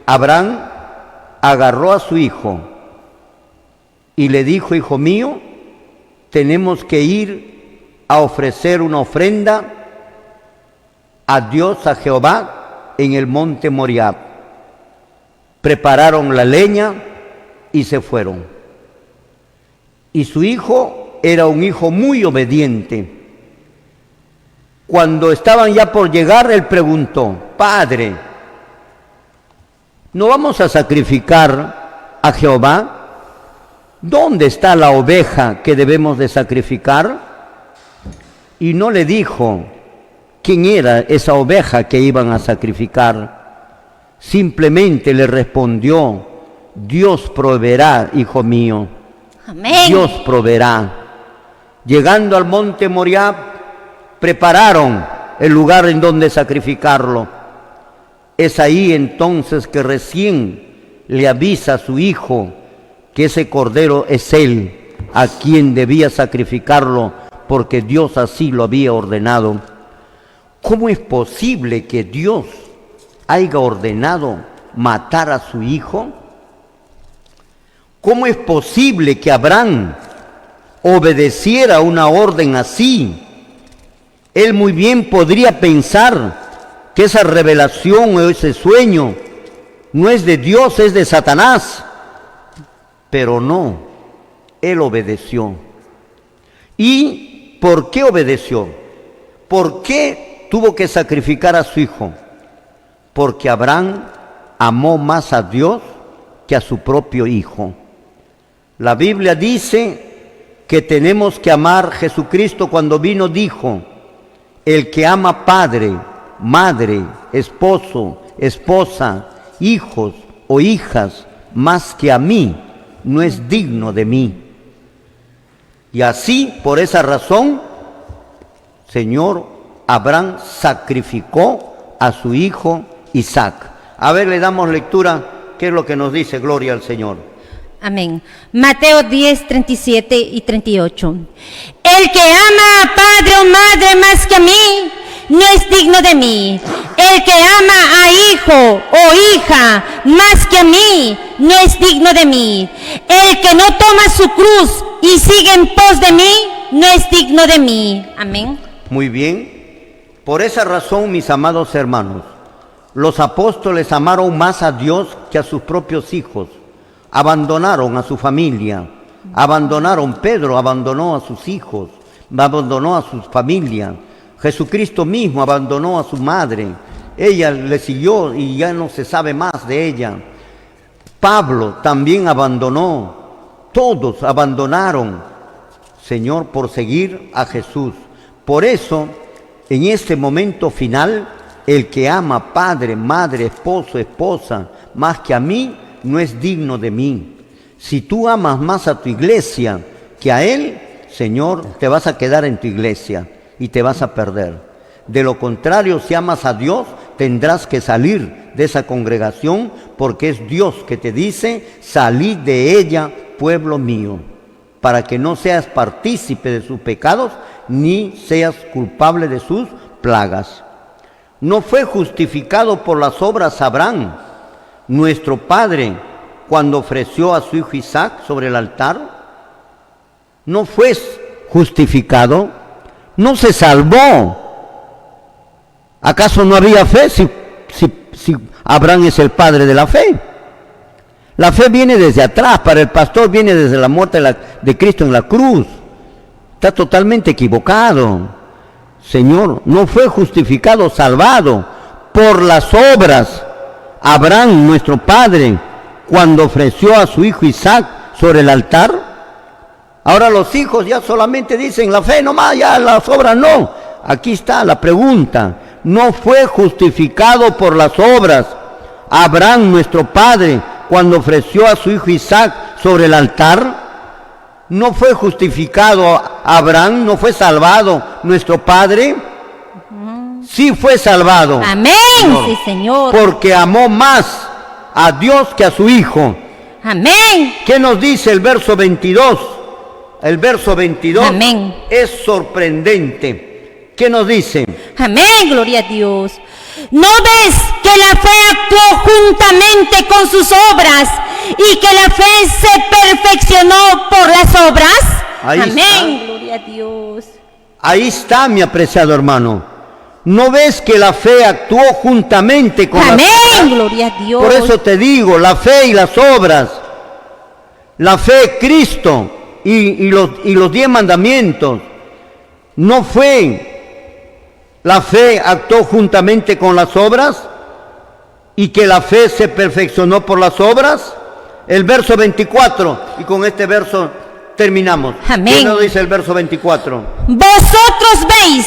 Abraham agarró a su hijo y le dijo, hijo mío, tenemos que ir a ofrecer una ofrenda a Dios, a Jehová, en el monte Moriah. Prepararon la leña y se fueron. Y su hijo era un hijo muy obediente. Cuando estaban ya por llegar, él preguntó, Padre, ¿no vamos a sacrificar a Jehová? ¿Dónde está la oveja que debemos de sacrificar? Y no le dijo quién era esa oveja que iban a sacrificar. Simplemente le respondió, Dios proveerá, hijo mío. Amén. Dios proveerá. Llegando al monte Moriah, prepararon el lugar en donde sacrificarlo. Es ahí entonces que recién le avisa a su hijo que ese cordero es él, a quien debía sacrificarlo, porque Dios así lo había ordenado. ¿Cómo es posible que Dios haya ordenado matar a su hijo? ¿Cómo es posible que Abraham obedeciera una orden así? Él muy bien podría pensar que esa revelación o ese sueño no es de Dios, es de Satanás. Pero no, él obedeció. ¿Y por qué obedeció? ¿Por qué tuvo que sacrificar a su hijo? Porque Abraham amó más a Dios que a su propio hijo. La Biblia dice que tenemos que amar a Jesucristo. Cuando vino dijo, el que ama padre, madre, esposo, esposa, hijos o hijas más que a mí, no es digno de mí. Y así, por esa razón, Señor, Abraham sacrificó a su hijo Isaac. A ver, le damos lectura, ¿qué es lo que nos dice? Gloria al Señor. Amén. Mateo 10, 37 y 38. El que ama a padre o madre más que a mí, no es digno de mí. El que ama a hijo o hija más que a mí, no es digno de mí. El que no toma su cruz y sigue en pos de mí, no es digno de mí. Amén. Muy bien. Por esa razón, mis amados hermanos, los apóstoles amaron más a Dios que a sus propios hijos. Abandonaron a su familia, Pedro abandonó a sus hijos, abandonó a su familia. Jesucristo mismo abandonó a su madre, ella le siguió y ya no se sabe más de ella. Pablo también abandonó, todos abandonaron, Señor, por seguir a Jesús. Por eso, en este momento final, el que ama padre, madre, esposo, esposa, más que a mí, no es digno de mí. Si tú amas más a tu iglesia que a Él, Señor, te vas a quedar en tu iglesia y te vas a perder. De lo contrario, si amas a Dios, tendrás que salir de esa congregación, porque es Dios que te dice, salid de ella, pueblo mío, para que no seas partícipe de sus pecados, ni seas culpable de sus plagas. No fue justificado por las obras Abraham, nuestro padre, cuando ofreció a su hijo Isaac sobre el altar. No fue justificado, no se salvó. ¿Acaso no había fe si Abraham es el padre de la fe? La fe viene desde atrás, para el pastor viene desde la muerte de Cristo en la cruz. Está totalmente equivocado. Señor, no fue justificado, salvado por las obras Abraham, nuestro padre, cuando ofreció a su hijo Isaac sobre el altar. Ahora los hijos ya solamente dicen la fe nomás, ya las obras no. Aquí está la pregunta. ¿No fue justificado por las obras Abraham, nuestro padre, cuando ofreció a su hijo Isaac sobre el altar? ¿No fue justificado Abraham? ¿No fue salvado nuestro padre? Sí fue salvado. Amén, sí, Señor. Porque amó más a Dios que a su hijo. Amén. ¿Qué nos dice el verso 22? El verso 22 Amén. Es sorprendente. ¿Qué nos dice? Amén, gloria a Dios. ¿No ves que la fe actuó juntamente con sus obras y que la fe se perfeccionó por las obras? Ahí Amén, está. gloria a Dios. Ahí está, mi apreciado hermano. ¿No ves que la fe actuó juntamente con las Amén, obras? gloria a Dios. Por eso te digo, la fe y las obras. La fe, Cristo y los 10 mandamientos. No fue. La fe actuó juntamente con las obras y que la fe se perfeccionó por las obras. El verso 24, y con este verso terminamos. Amén. ¿Qué nos dice el verso 24? Vosotros veis,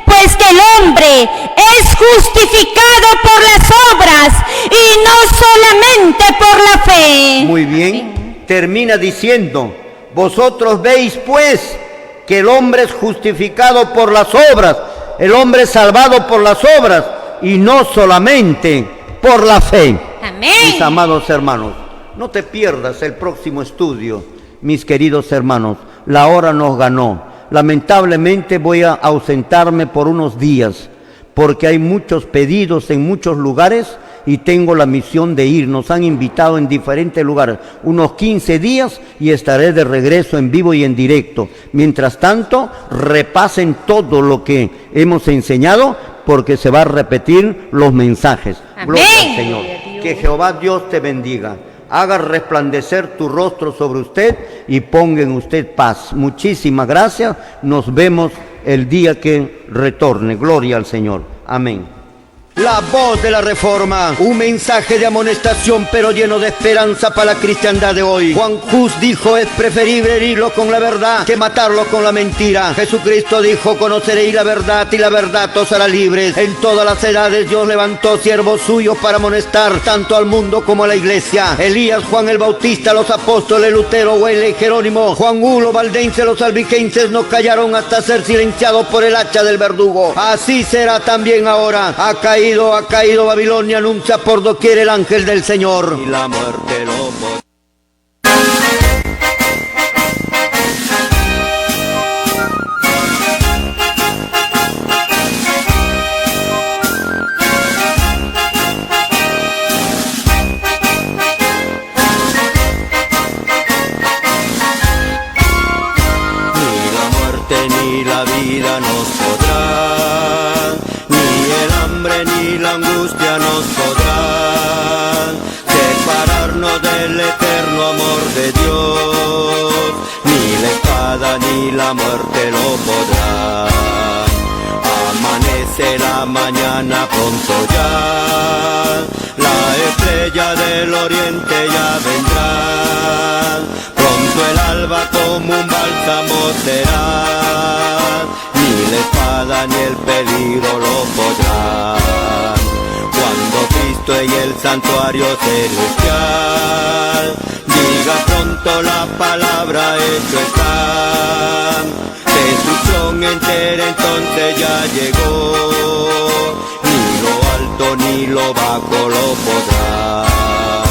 pues que el hombre es justificado por las obras y no solamente por la fe. Muy bien. Termina diciendo, vosotros veis pues que el hombre es justificado por las obras, el hombre es salvado por las obras y no solamente por la fe. Amén. Mis amados hermanos, no te pierdas el próximo estudio, mis queridos hermanos. La hora nos ganó. Lamentablemente voy a ausentarme por unos días porque hay muchos pedidos en muchos lugares y tengo la misión de ir. Nos han invitado en diferentes lugares, unos 15 días, y estaré de regreso en vivo y en directo. Mientras tanto, repasen todo lo que hemos enseñado, porque se va a repetir los mensajes. Amén. Gloria al Señor. Gloria a Dios. Que Jehová Dios te bendiga. Haga resplandecer tu rostro sobre usted y ponga en usted paz. Muchísimas gracias. Nos vemos el día que retorne. Gloria al Señor. Amén. La voz de la Reforma, un mensaje de amonestación pero lleno de esperanza para la cristiandad de hoy. Juan Hus dijo, es preferible herirlo con la verdad que matarlo con la mentira. Jesucristo dijo, conoceréis la verdad y la verdad os hará libres. En todas las edades Dios levantó siervos suyos para amonestar tanto al mundo como a la iglesia. Elías, Juan el Bautista, los apóstoles Lutero, Wesley, Jerónimo, Juan Hulo, Valdense, los albigenses no callaron hasta ser silenciados por el hacha del verdugo. Así será también ahora. Ha caído Babilonia, anuncia por doquier el ángel del Señor. Y la muerte lo ni la vida nos podrá, ni el hambre ni la angustia nos podrán separarnos del eterno amor de Dios, ni la espada ni la muerte lo podrán. Amanece la mañana pronto ya, la estrella del oriente ya vendrá, pronto el alba como un bálsamo será, ni la espada ni el peligro lo podrán. Cuando Cristo en el santuario celestial diga pronto la palabra, hecho está, destrucción entera entonces ya llegó, ni lo alto ni lo bajo lo podrán.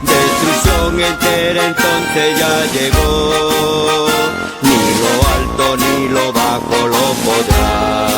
Destrucción entera entonces ya llegó, ni lo alto ni lo bajo lo podrán.